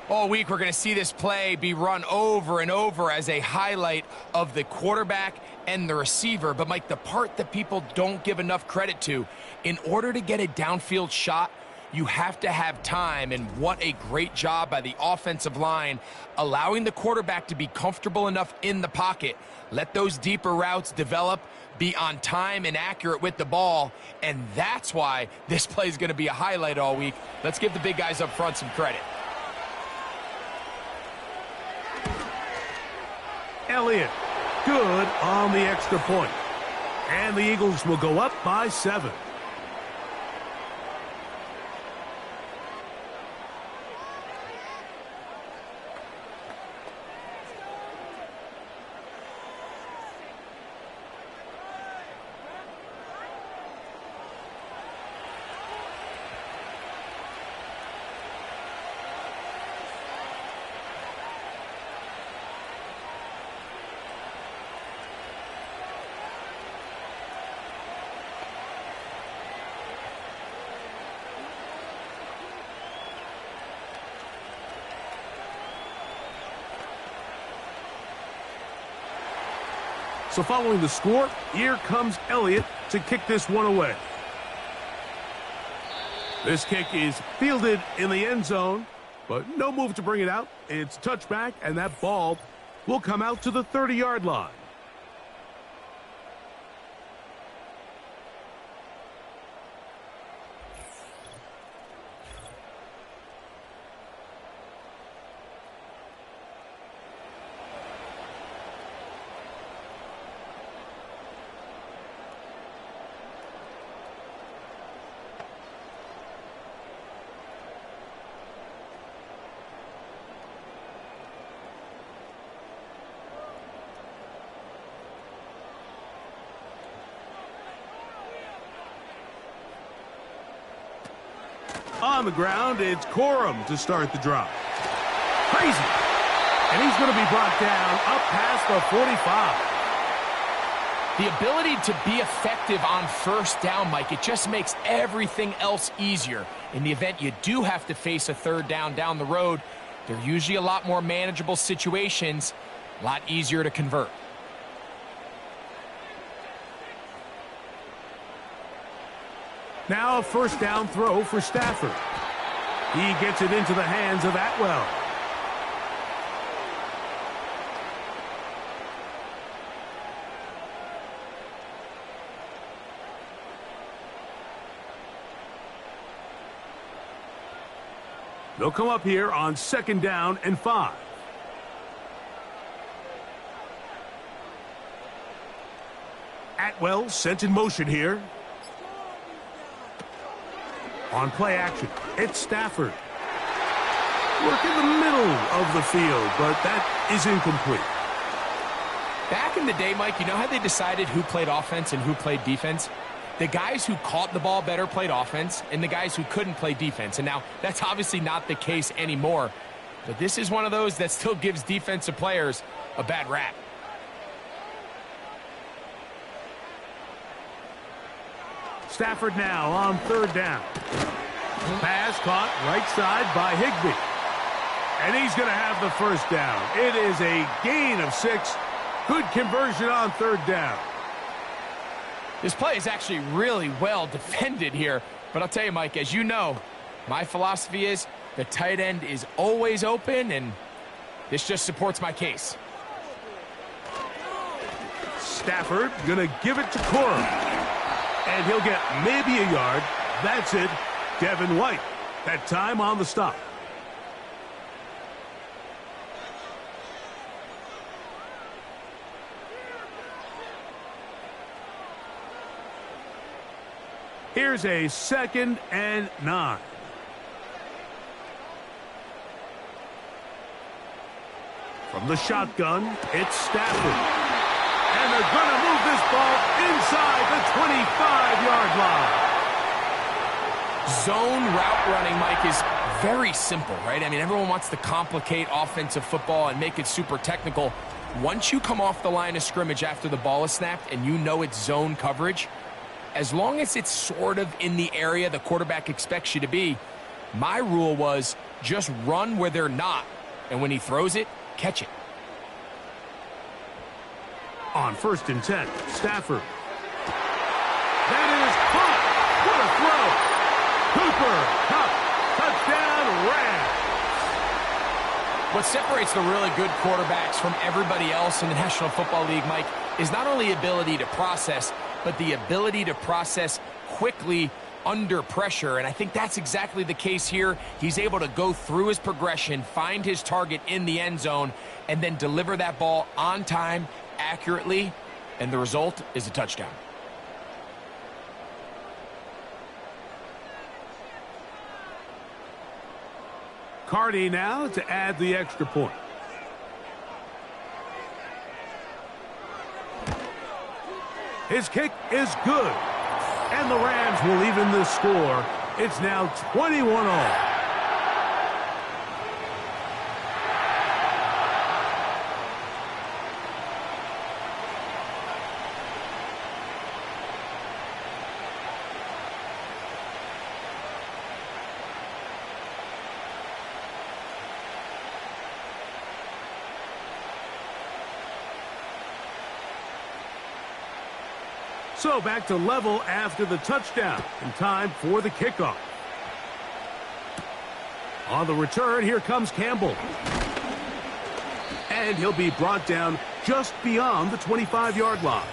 All week, we're going to see this play be run over and over as a highlight of the quarterback and the receiver. But, Mike, the part that people don't give enough credit to, in order to get a downfield shot, you have to have time, and what a great job by the offensive line, allowing the quarterback to be comfortable enough in the pocket, let those deeper routes develop, be on time and accurate with the ball, and that's why this play is going to be a highlight all week. Let's give the big guys up front some credit. Elliott, good on the extra point. And the Eagles will go up by 7. So following the score, here comes Elliott to kick this one away. This kick is fielded in the end zone, but no move to bring it out. It's touchback, and that ball will come out to the 30-yard line. On the ground, it's Corum to start the drive. Crazy. And he's going to be brought down up past the 45. The ability to be effective on first down, Mike, it just makes everything else easier. In the event you do have to face a third down the road, they're usually a lot more manageable situations, a lot easier to convert. Now a first down throw for Stafford. He gets it into the hands of Atwell. They'll come up here on 2nd down and 5. Atwell sent in motion here. On play action, it's Stafford. Work in the middle of the field, but that is incomplete. Back in the day, Mike, you know how they decided who played offense and who played defense? The guys who caught the ball better played offense, and the guys who couldn't play defense. And now, that's obviously not the case anymore. But this is one of those that still gives defensive players a bad rap. Stafford now on 3rd down. Pass caught right side by Higbee. And he's going to have the first down. It is a gain of 6. Good conversion on 3rd down. This play is actually really well defended here. But I'll tell you, Mike, as you know, my philosophy is the tight end is always open, and this just supports my case. Stafford going to give it to Corum. And he'll get maybe a yard. That's it. Devin White. That time on the stop. Here's a 2nd and 9. From the shotgun, it's Stafford. And they're going to move this ball inside the 25-yard line. Zone route running, Mike, is very simple, right? I mean, everyone wants to complicate offensive football and make it super technical. Once you come off the line of scrimmage after the ball is snapped and you know it's zone coverage, as long as it's sort of in the area the quarterback expects you to be, my rule was just run where they're not. And when he throws it, catch it. On 1st and 10, Stafford. That is caught. What a throw. Cooper, Cup, touchdown, Rams. What separates the really good quarterbacks from everybody else in the National Football League, Mike, is not only ability to process, but the ability to process quickly under pressure. And I think that's exactly the case here. He's able to go through his progression, find his target in the end zone, and then deliver that ball on time, accurately, and the result is a touchdown. Cardi now to add the extra point. His kick is good. And the Rams will even the score. It's now 21-all. So back to level after the touchdown, and time for the kickoff. On the return, here comes Campbell. And he'll be brought down just beyond the 25-yard line.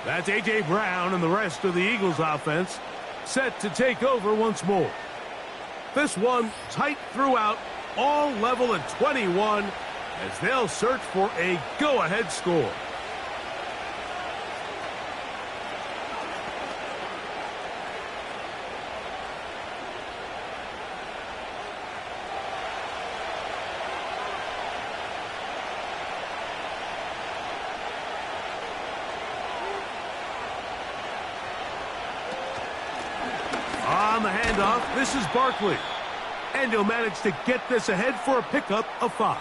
That's A.J. Brown and the rest of the Eagles offense set to take over once more. This one tight throughout, all level at 21 as they'll search for a go-ahead score. On the handoff, this is Barkley. And he'll manage to get this ahead for a pickup of 5.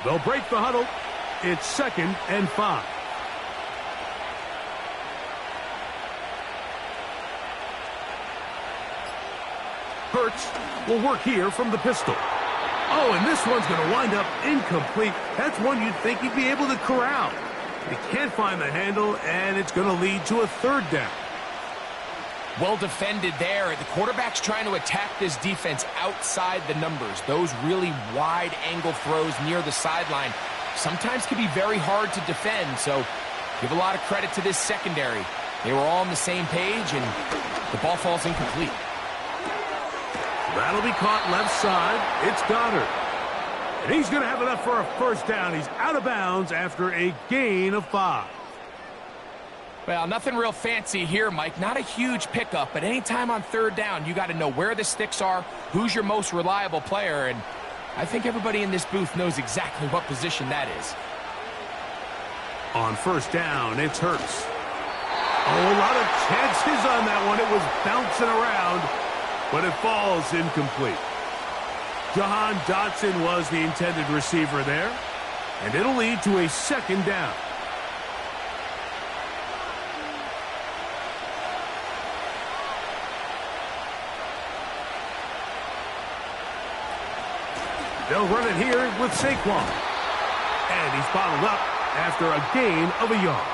They'll break the huddle. It's 2nd and 5. Hurts will work here from the pistol. Oh, and this one's going to wind up incomplete. That's one you'd think he'd be able to corral. He can't find the handle, and it's going to lead to a 3rd down. Well defended there. The quarterback's trying to attack this defense outside the numbers. Those really wide angle throws near the sideline sometimes can be very hard to defend, so give a lot of credit to this secondary. They were all on the same page, and the ball falls incomplete. That'll be caught left side. It's Goddard. And he's going to have enough for a 1st down. He's out of bounds after a gain of 5. Well, nothing real fancy here, Mike. Not a huge pickup, but anytime on 3rd down, you got to know where the sticks are, who's your most reliable player, and I think everybody in this booth knows exactly what position that is. On 1st down, it's Hurts. Oh, a lot of chances on that one. It was bouncing around, but it falls incomplete. Jahan Dotson was the intended receiver there, and it'll lead to a 2nd down. They'll run it here with Saquon. And he's bottled up after a gain of a yard.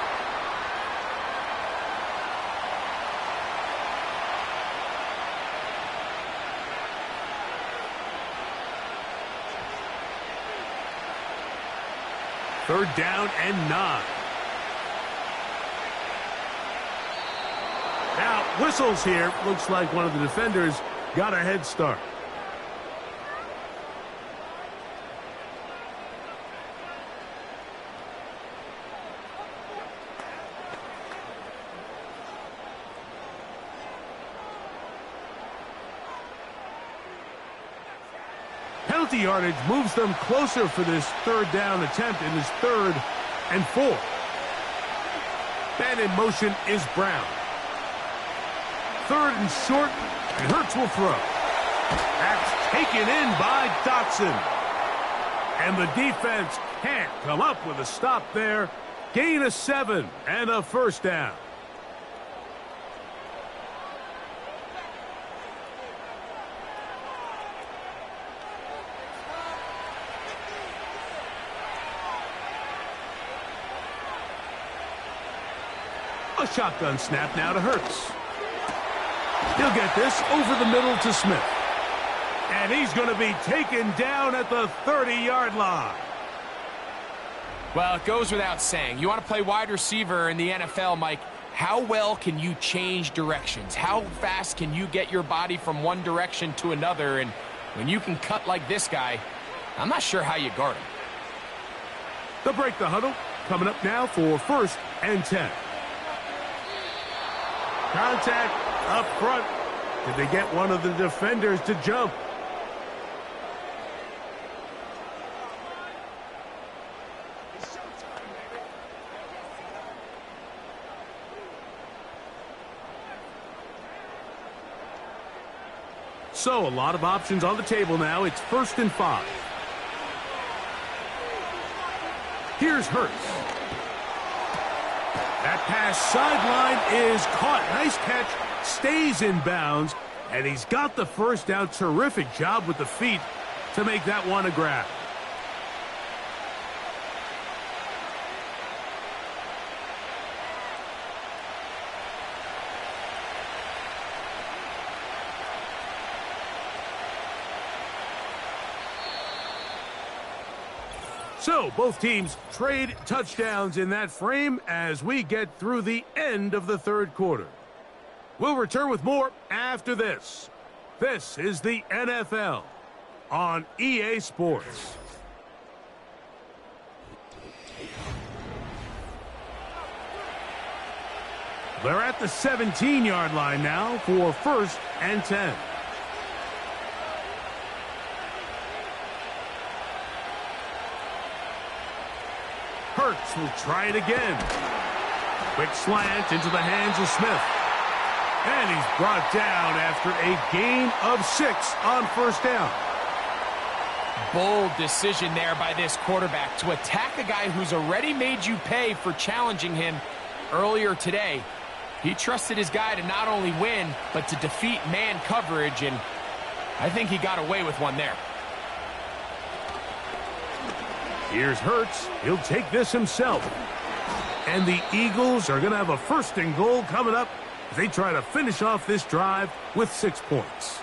Third down and 9. Now, whistles here. Looks like one of the defenders got a head start. penalty yardage moves them closer for this third down attempt in his 3rd and 4. Man in motion is Brown. 3rd and short, and Hurts will throw. That's taken in by Dotson. And the defense can't come up with a stop there. Gain of 7 and a first down. A shotgun snap now to Hurts. He'll get this over the middle to Smith. And he's going to be taken down at the 30-yard line. Well, it goes without saying. You want to play wide receiver in the NFL, Mike. How well can you change directions? How fast can you get your body from one direction to another? And when you can cut like this guy, I'm not sure how you guard him. They'll break the huddle. Coming up now for 1st and 10. Contact up front. Did they get one of the defenders to jump? So, a lot of options on the table now. It's 1st and 5. Here's Hurts. That pass sideline is caught. Nice catch. Stays in bounds. And he's got the first down. Terrific job with the feet to make that one a grab. So, both teams trade touchdowns in that frame as we get through the end of the 3rd quarter. We'll return with more after this. This is the NFL on EA Sports. They're at the 17-yard line now for 1st and 10. Hurts will try it again. Quick slant into the hands of Smith. And he's brought down after a gain of 6 on 1st down. Bold decision there by this quarterback to attack a guy who's already made you pay for challenging him earlier today. He trusted his guy to not only win, but to defeat man coverage, and I think he got away with one there. Here's Hurts. He'll take this himself. And the Eagles are going to have a 1st and goal coming up as they try to finish off this drive with 6 points.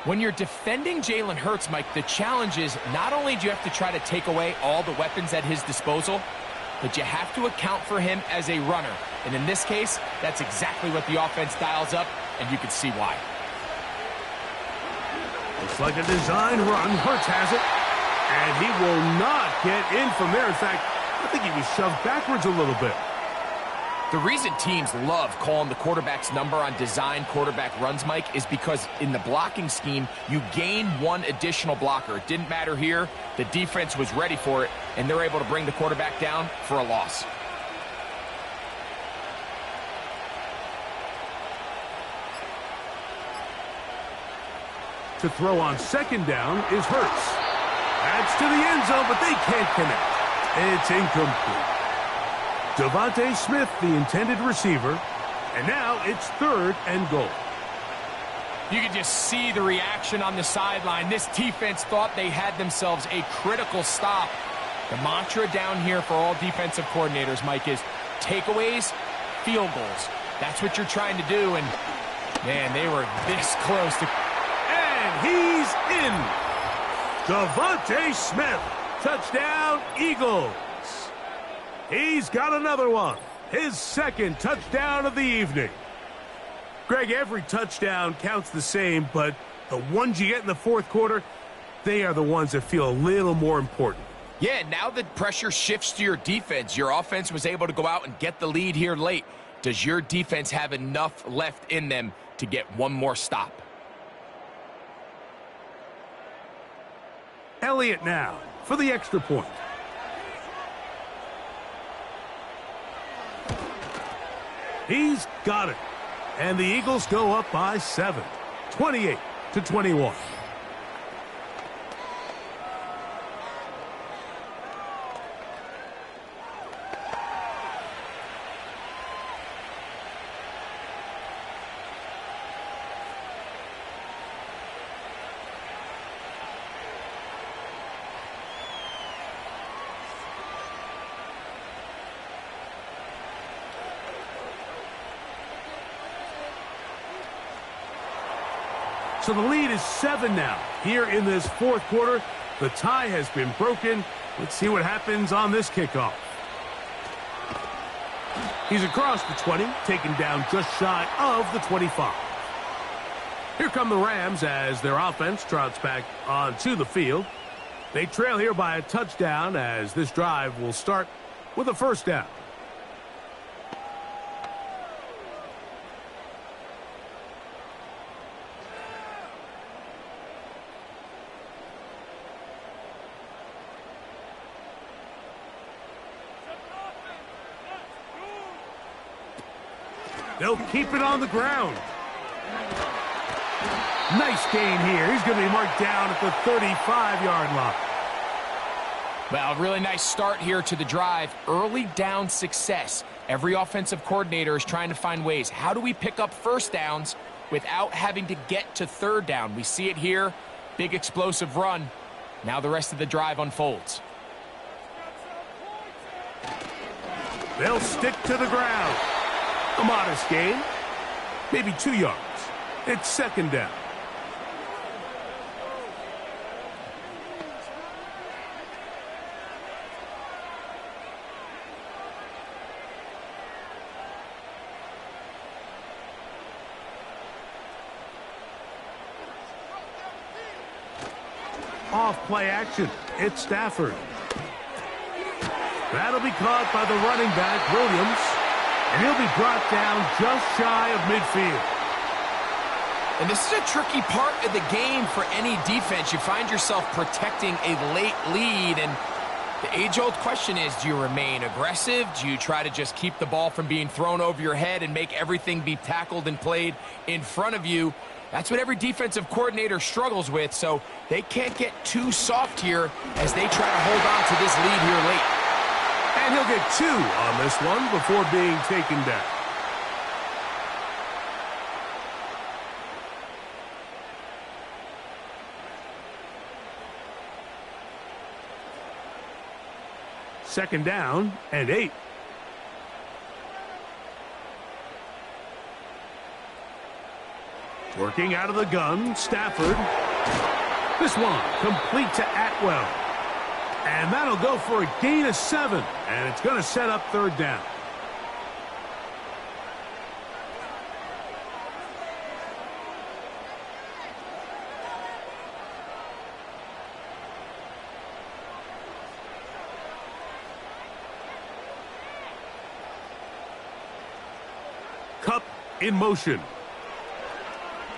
When you're defending Jalen Hurts, Mike, the challenge is not only do you have to try to take away all the weapons at his disposal, but you have to account for him as a runner. And in this case, that's exactly what the offense dials up, and you can see why. Looks like a design run. Hurts has it. And he will not get in from there. In fact, I think he was shoved backwards a little bit. The reason teams love calling the quarterback's number on design quarterback runs, Mike, is because in the blocking scheme, you gain one additional blocker. It didn't matter here. The defense was ready for it, and they're able to bring the quarterback down for a loss. To throw on 2nd down is Hurts. That's to the end zone, but they can't connect. It's incomplete. Devontae Smith, the intended receiver, and now it's 3rd and goal. You can just see the reaction on the sideline. This defense thought they had themselves a critical stop. The mantra down here for all defensive coordinators, Mike, is takeaways, field goals. That's what you're trying to do, and, man, they were this close to... And he's in. Devontae Smith, touchdown, Eagles. He's got another one, his 2nd touchdown of the evening. Greg, every touchdown counts the same, but the ones you get in the 4th quarter, they are the ones that feel a little more important. Yeah, now the pressure shifts to your defense. Your offense was able to go out and get the lead here late. Does your defense have enough left in them to get one more stop? Elliott now for the extra point. He's got it. And the Eagles go up by 7, 28-21. So the lead is 7 now. Here in this fourth quarter, the tie has been broken. Let's see what happens on this kickoff. He's across the 20, taken down just shy of the 25. Here come the Rams as their offense trots back onto the field. They trail here by a touchdown as this drive will start with a first down. They'll keep it on the ground. Nice gain here. He's going to be marked down at the 35-yard line. Well, really nice start here to the drive. Early down success. Every offensive coordinator is trying to find ways. How do we pick up first downs without having to get to third down? We see it here. Big explosive run. Now the rest of the drive unfolds. They'll stick to the ground. A modest gain, maybe 2 yards. It's second down. Off play action. It's Stafford. That'll be caught by the running back, Williams. And he'll be brought down just shy of midfield. And this is a tricky part of the game for any defense. You find yourself protecting a late lead, and the age-old question is, do you remain aggressive? Do you try to just keep the ball from being thrown over your head and make everything be tackled and played in front of you? That's what every defensive coordinator struggles with, so they can't get too soft here as they try to hold on to this lead here late. And he'll get 2 on this one before being taken down. Second down and 8. Working out of the gun, Stafford. This one complete to Atwell. And that'll go for a gain of 7. And it's going to set up third down. Cup in motion.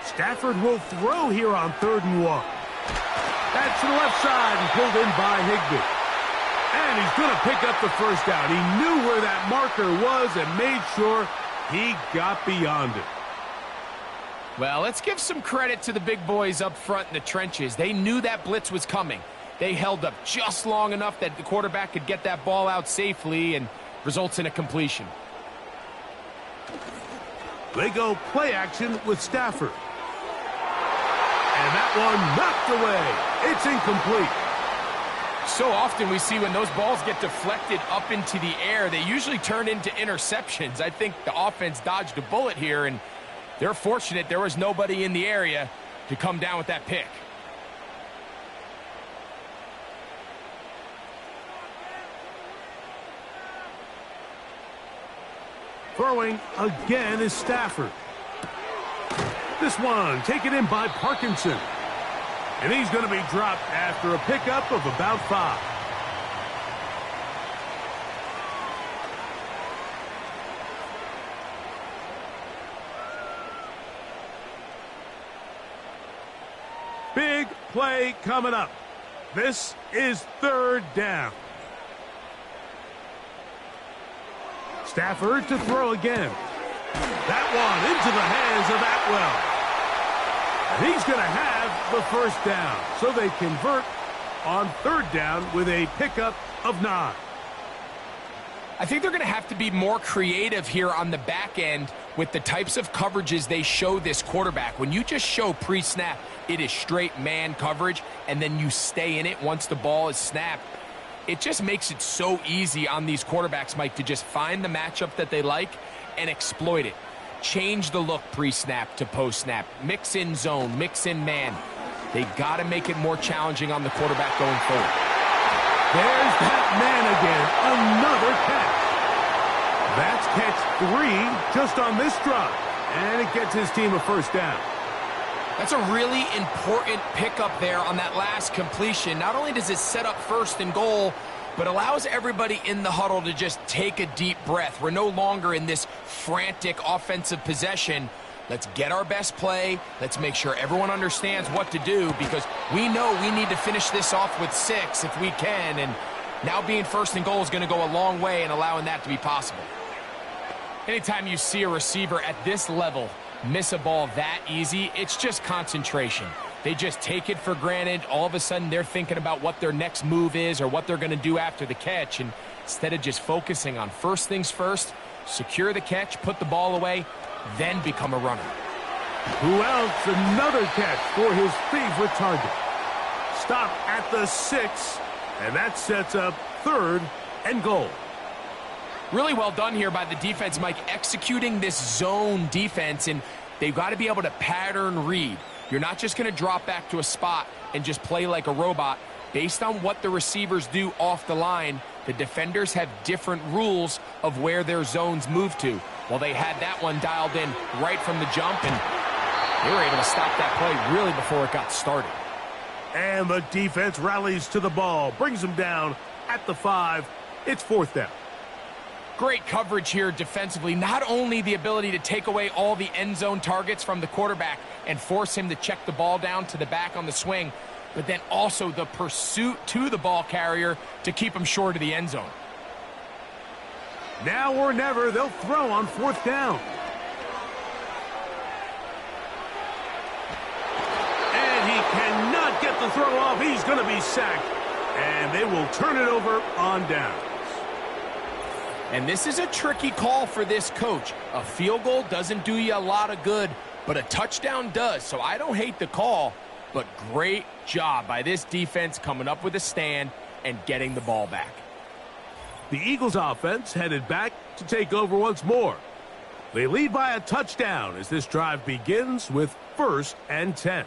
Stafford will throw here on 3rd and 1. That's to the left side and pulled in by Higbee. And he's going to pick up the first down. He knew where that marker was and made sure he got beyond it. Well, let's give some credit to the big boys up front in the trenches. They knew that blitz was coming. They held up just long enough that the quarterback could get that ball out safely and results in a completion. They go play action with Stafford. And that one knocked away. It's incomplete. So often we see when those balls get deflected up into the air, they usually turn into interceptions. I think the offense dodged a bullet here, and they're fortunate there was nobody in the area to come down with that pick. Throwing again is Stafford. This one taken in by Parkinson. And he's going to be dropped after a pickup of about 5. Big play coming up. This is third down. Stafford to throw again. That one into the hands of Atwell. And he's going to have the first down. So they convert on third down with a pickup of 9. I think they're going to have to be more creative here on the back end with the types of coverages they show this quarterback. When you just show pre-snap, it is straight man coverage, and then you stay in it once the ball is snapped. It just makes it so easy on these quarterbacks, Mike, to just find the matchup that they like and exploit it. Change the look pre-snap to post-snap. Mix in zone, mix in man. They got to make it more challenging on the quarterback going forward. There's that man again. Another catch. That's catch 3 just on this drive. And it gets his team a first down. That's a really important pickup there on that last completion. Not only does it set up first and goal, but allows everybody in the huddle to just take a deep breath. We're no longer in this frantic offensive possession. Let's get our best play. Let's make sure everyone understands what to do, because we know we need to finish this off with 6 if we can. And now being first and goal is going to go a long way in allowing that to be possible. Anytime you see a receiver at this level miss a ball that easy, it's just concentration. They just take it for granted. All of a sudden, they're thinking about what their next move is or what they're going to do after the catch. And instead of just focusing on first things first, secure the catch, put the ball away, then become a runner. Who else? Another catch for his favorite target. Stop at the 6, and that sets up third and goal. Really well done here by the defense, Mike, executing this zone defense, and they've got to be able to pattern read. You're not just going to drop back to a spot and just play like a robot. Based on what the receivers do off the line, the defenders have different rules of where their zones move to. Well, they had that one dialed in right from the jump, and they were able to stop that play really before it got started. And the defense rallies to the ball, brings them down at the 5. It's fourth down. Great coverage here defensively. Not only the ability to take away all the end zone targets from the quarterback and force him to check the ball down to the back on the swing, but then also the pursuit to the ball carrier to keep him short of the end zone. Now or never, they'll throw on fourth down. And he cannot get the throw off. He's going to be sacked. And they will turn it over on downs. And this is a tricky call for this coach. A field goal doesn't do you a lot of good, but a touchdown does. So I don't hate the call, but great job by this defense coming up with a stand and getting the ball back. The Eagles offense headed back to take over once more. They lead by a touchdown as this drive begins with 1st and 10.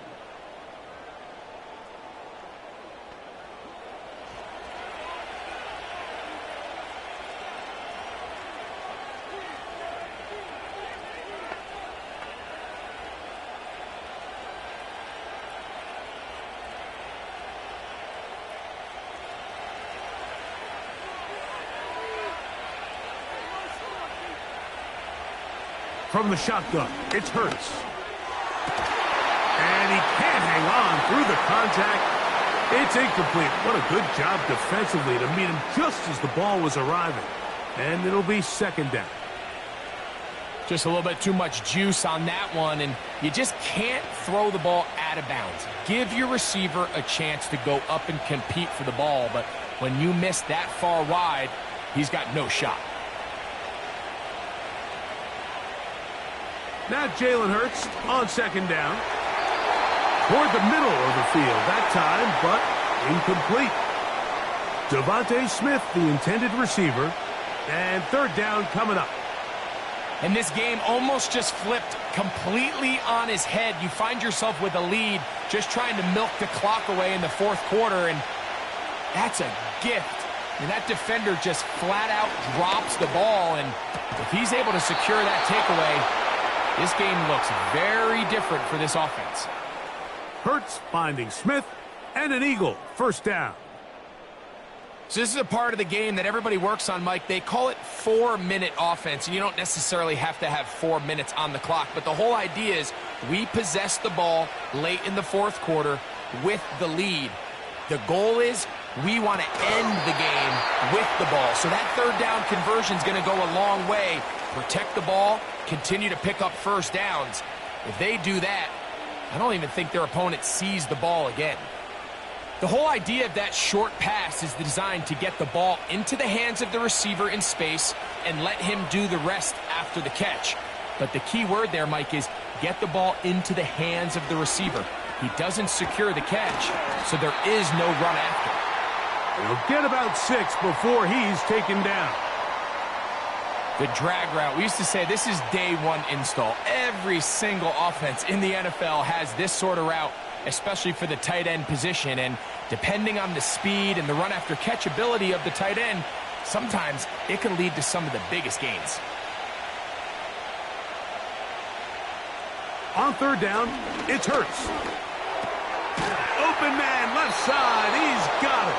From the shotgun, it's Hurts. And he can't hang on through the contact. It's incomplete. What a good job defensively to meet him just as the ball was arriving. And it'll be second down. Just a little bit too much juice on that one, and you just can't throw the ball out of bounds. Give your receiver a chance to go up and compete for the ball, but when you miss that far wide, he's got no shot. Now Jalen Hurts on second down. Toward the middle of the field that time, but incomplete. Devontae Smith, the intended receiver, and third down coming up. And this game almost just flipped completely on his head. You find yourself with a lead, just trying to milk the clock away in the fourth quarter, and that's a gift. And that defender just flat out drops the ball, and if he's able to secure that takeaway, this game looks very different for this offense. Hurts finding Smith, and an Eagle, first down. So this is a part of the game that everybody works on, Mike. They call it 4-minute offense, and you don't necessarily have to have 4 minutes on the clock. But the whole idea is we possess the ball late in the fourth quarter with the lead. The goal is we want to end the game with the ball. So that third down conversion is going to go a long way. Protect the ball, continue to pick up first downs. If they do that, I don't even think their opponent sees the ball again. The whole idea of that short pass is designed to get the ball into the hands of the receiver in space and let him do the rest after the catch. But the key word there, Mike, is get the ball into the hands of the receiver. He doesn't secure the catch, so there is no run after. He'll get about 6 before he's taken down. The drag route. We used to say this is day one install. Every single offense in the NFL has this sort of route, especially for the tight end position. And depending on the speed and the run after catch ability of the tight end, sometimes it can lead to some of the biggest gains. On third down, it's Hurts. Open man, left side, he's got it.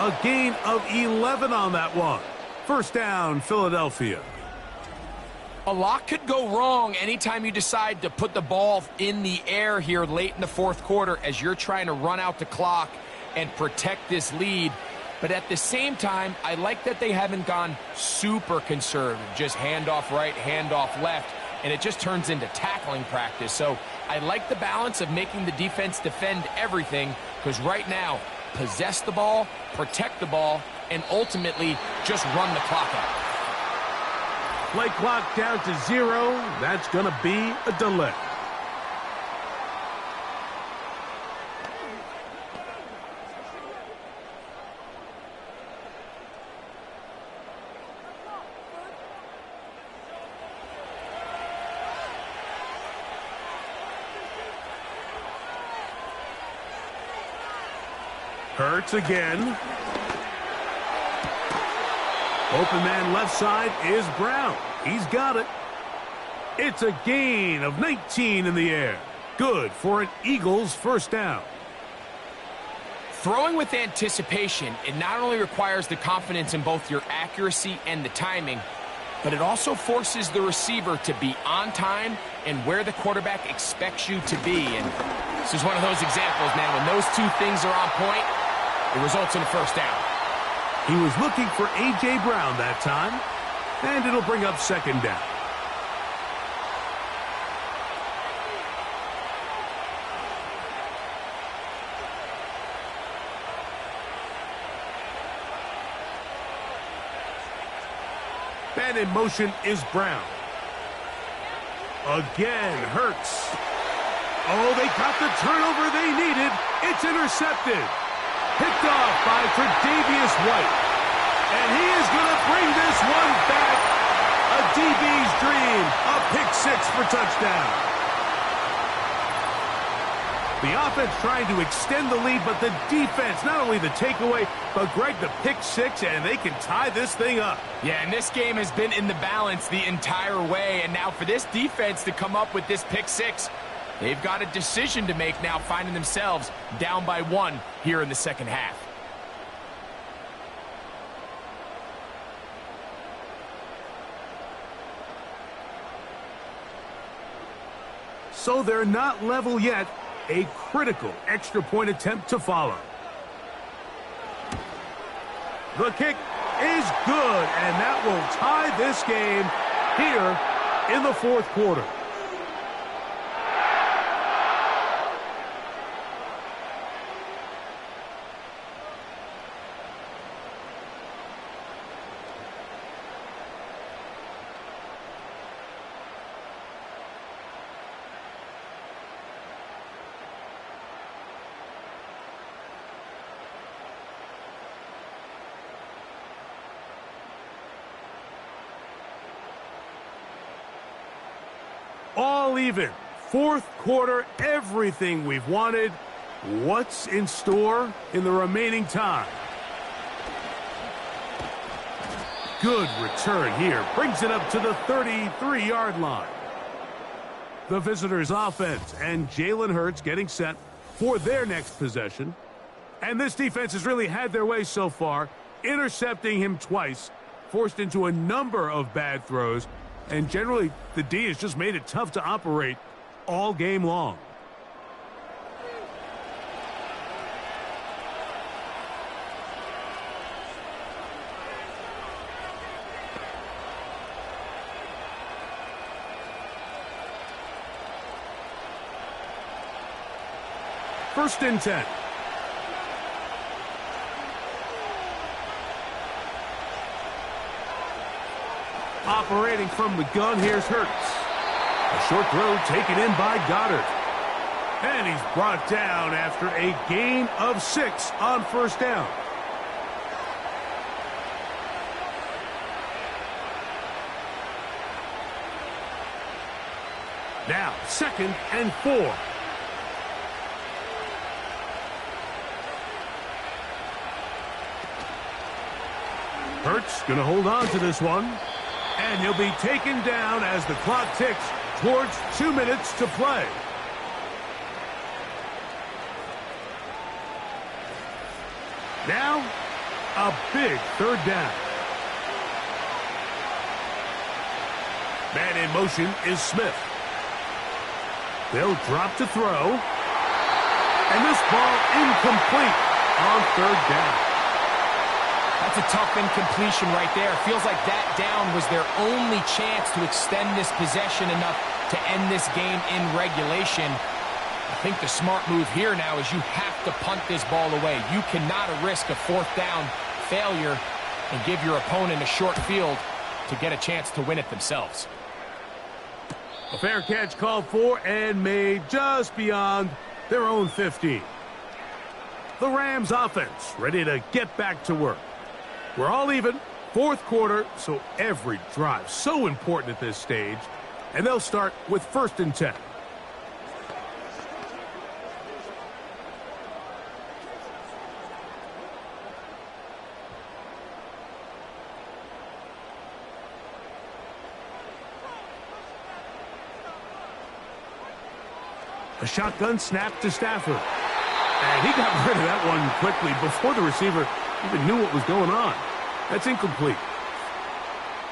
A gain of 11 on that one. First down, Philadelphia. A lot could go wrong anytime you decide to put the ball in the air here late in the fourth quarter as you're trying to run out the clock and protect this lead. But at the same time, I like that they haven't gone super conservative, just handoff right, handoff left, and it just turns into tackling practice. So I like the balance of making the defense defend everything, because right now, possess the ball, protect the ball, and ultimately just run the clock out. Play clock down to 0. That's going to be a delay. Hurts again. Open man left side is Brown. He's got it. It's a gain of 19 in the air. Good for an Eagles first down. Throwing with anticipation, it not only requires the confidence in both your accuracy and the timing, but it also forces the receiver to be on time and where the quarterback expects you to be. And this is one of those examples, man. When those two things are on point, it results in a first down. He was looking for A.J. Brown that time, and it'll bring up second down. Man in motion is Brown. Again, Hurts. Oh, they got the turnover they needed. It's intercepted. Picked off by Tre'Davious White. And he is going to bring this one back. A DB's dream. A pick six for touchdown. The offense trying to extend the lead, but the defense, not only the takeaway, but Greg, the pick six, and they can tie this thing up. Yeah, and this game has been in the balance the entire way. And now for this defense to come up with this pick six, they've got a decision to make now, finding themselves down by 1 here in the second half. So they're not level yet. A critical extra point attempt to follow. The kick is good, and that will tie this game here in the fourth quarter. All even. Fourth quarter, everything we've wanted. What's in store in the remaining time? Good return here. Brings it up to the 33-yard line. The visitors' offense and Jalen Hurts getting set for their next possession. And this defense has really had their way so far, intercepting him twice, forced into a number of bad throws. And generally, the D has just made it tough to operate all game long. first and 10. Operating from the gun, here's Hurts. A short throw taken in by Goddard. And he's brought down after a gain of 6 on first down. Now, 2nd and 4. Hurts going to hold on to this one. And he'll be taken down as the clock ticks towards 2 minutes to play. Now, a big third down. Man in motion is Smith. They'll drop to throw. And this ball incomplete on third down. That's a tough incompletion right there. Feels like that down was their only chance to extend this possession enough to end this game in regulation. I think the smart move here now is you have to punt this ball away. You cannot risk a fourth down failure and give your opponent a short field to get a chance to win it themselves. A fair catch called for and made just beyond their own 50. The Rams offense ready to get back to work. We're all even, fourth quarter, so every drive so important at this stage. And they'll start with 1st and 10. A shotgun snap to Stafford. And he got rid of that one quickly before the receiver even knew what was going on. That's incomplete.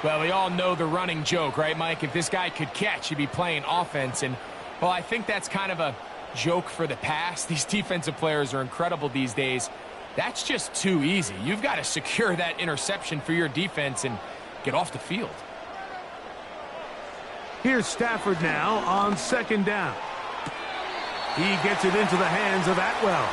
Well, we all know the running joke, right, Mike? If this guy could catch, he'd be playing offense. And, well, I think that's kind of a joke for the past. These defensive players are incredible these days. That's just too easy. You've got to secure that interception for your defense and get off the field. Here's Stafford now on 2nd down. He gets it into the hands of Atwell.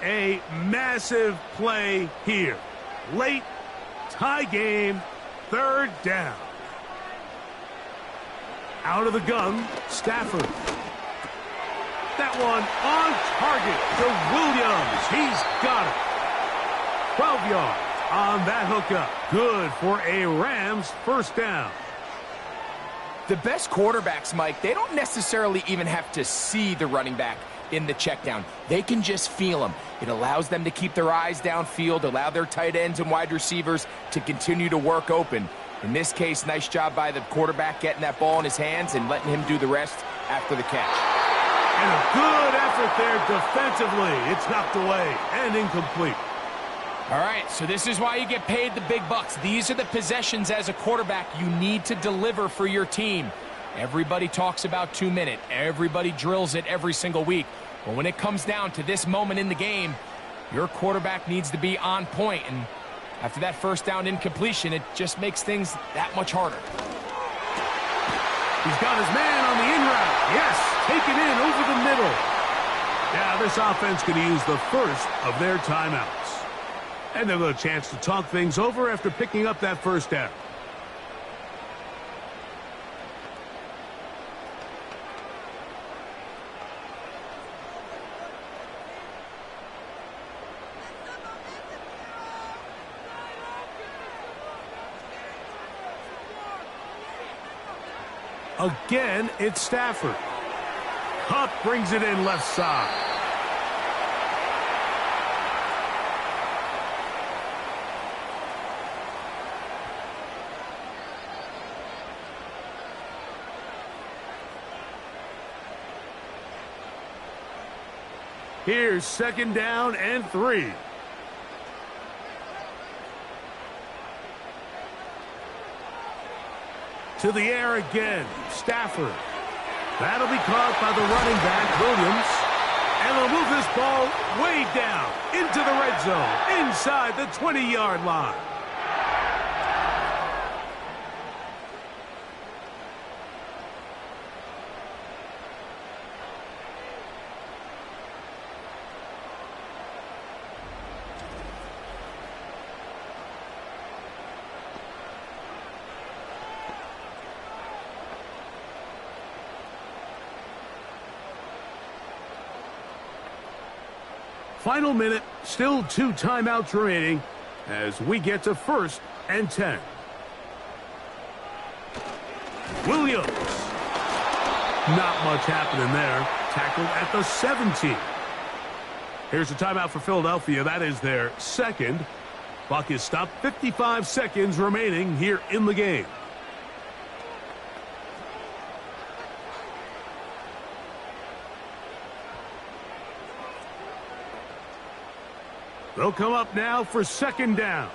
A massive play here. Late, tie game, 3rd down. Out of the gun, Stafford. That one on target to Williams. He's got it. 12 yards on that hookup. Good for a Rams first down. The best quarterbacks, Mike, they don't necessarily even have to see the running back in the check down. They can just feel him. It allows them to keep their eyes downfield, allow their tight ends and wide receivers to continue to work open. In this case, nice job by the quarterback getting that ball in his hands and letting him do the rest after the catch. And a good effort there defensively. It's knocked away and incomplete. All right, so this is why you get paid the big bucks. These are the possessions as a quarterback you need to deliver for your team. Everybody talks about 2 minutes. Everybody drills it every single week. But when it comes down to this moment in the game, your quarterback needs to be on point. And after that first down incompletion, it just makes things that much harder. He's got his man on the in route. Yes, take it in over the middle. Now this offense going to use the first of their timeouts. And they'll get a chance to talk things over after picking up that first down. Again, it's Stafford. Hupp brings it in left side. Here's 2nd down and 3. To the air again, Stafford. That'll be caught by the running back, Williams. And they'll move this ball way down into the red zone, inside the 20-yard line. Final minute, still 2 timeouts remaining as we get to 1st and 10. Williams. Not much happening there. Tackled at the 17. Here's a timeout for Philadelphia. That is their 2nd. Clock is stopped. 55 seconds remaining here in the game. They'll come up now for 2nd down.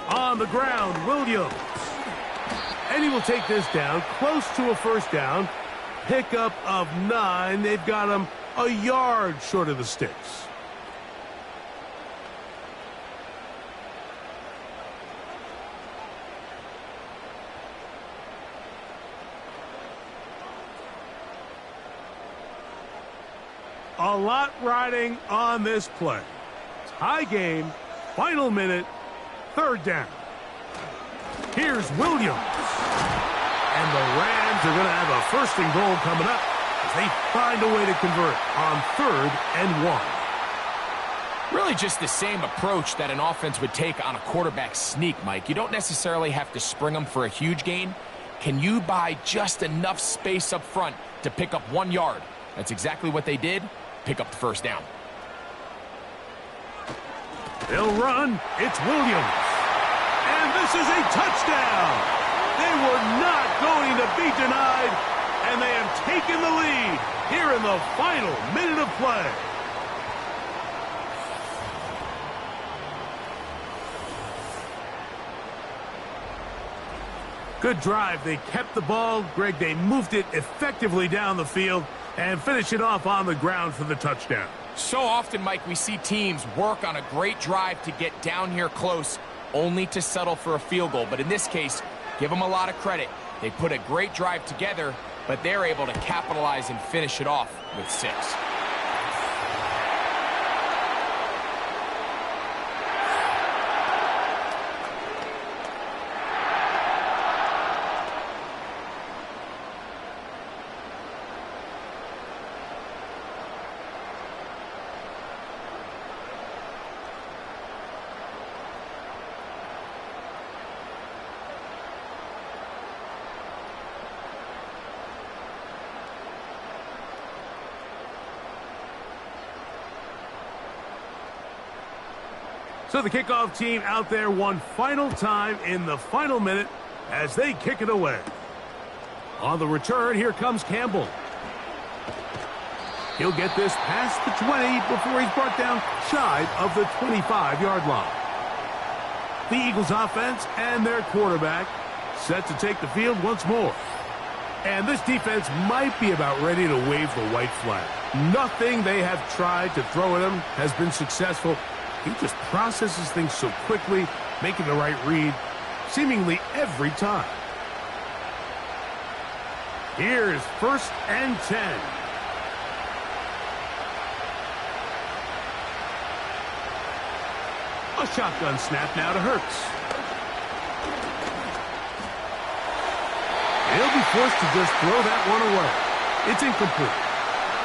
On the ground, Williams. And he will take this down, close to a 1st down. Pickup of 9. They've got him a yard short of the sticks. A lot riding on this play. Tie game, final minute, 3rd down. Here's Williams. And the Rams are going to have a 1st and goal coming up as they find a way to convert on 3rd and 1. Really just the same approach that an offense would take on a quarterback sneak, Mike. You don't necessarily have to spring them for a huge gain. Can you buy just enough space up front to pick up 1 yard? That's exactly what they did. Pick up the 1st down. They'll run. It's Williams. And this is a touchdown. They were not going to be denied, and they have taken the lead here in the final minute of play. Good drive. They kept the ball. Greg, they moved it effectively down the field and finish it off on the ground for the touchdown. So often, Mike, we see teams work on a great drive to get down here close, only to settle for a field goal. But in this case, give them a lot of credit. They put a great drive together, but they're able to capitalize and finish it off with 6. So the kickoff team out there one final time in the final minute as they kick it away. On the return, here comes Campbell. He'll get this past the 20 before he's brought down shy of the 25-yard line. The Eagles offense and their quarterback set to take the field once more. And this defense might be about ready to wave the white flag. Nothing they have tried to throw at him has been successful. He just processes things so quickly, making the right read seemingly every time. Here's 1st and 10. A shotgun snap now to Hurts. He'll be forced to just throw that one away. It's incomplete.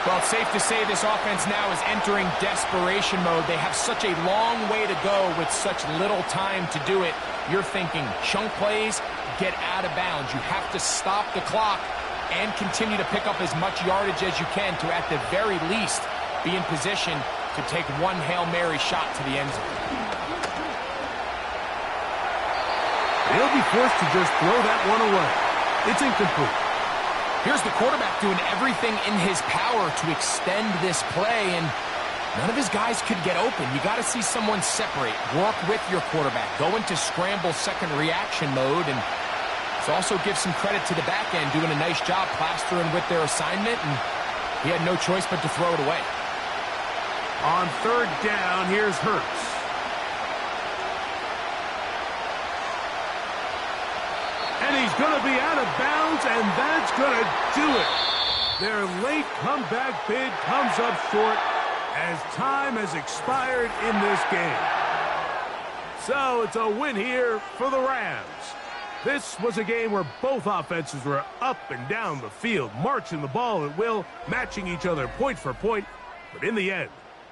Well, it's safe to say this offense now is entering desperation mode. They have such a long way to go with such little time to do it. You're thinking chunk plays, get out of bounds. You have to stop the clock and continue to pick up as much yardage as you can to, at the very least, be in position to take one Hail Mary shot to the end zone. They'll be forced to just throw that one away. It's incomplete. Here's the quarterback doing everything in his power to extend this play, and none of his guys could get open. You got to see someone separate, work with your quarterback, go into scramble second reaction mode, and So also give some credit to the back end, doing a nice job plastering with their assignment, and he had no choice but to throw it away. On third down, here's Hurts. And he's going to be out of bounds, and that's going to do it. Their late comeback bid comes up short as time has expired in this game. So it's a win here for the Rams. This was a game where both offenses were up and down the field, marching the ball at will, matching each other point for point. But in the end,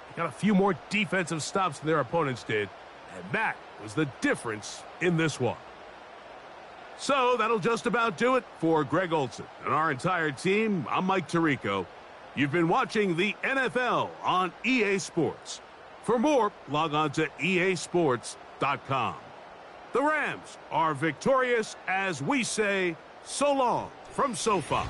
they got a few more defensive stops than their opponents did, and that was the difference in this one. So that'll just about do it for Greg Olson and our entire team. I'm Mike Tirico. You've been watching the NFL on EA Sports. For more, log on to easports.com. The Rams are victorious as we say so long from SoFi.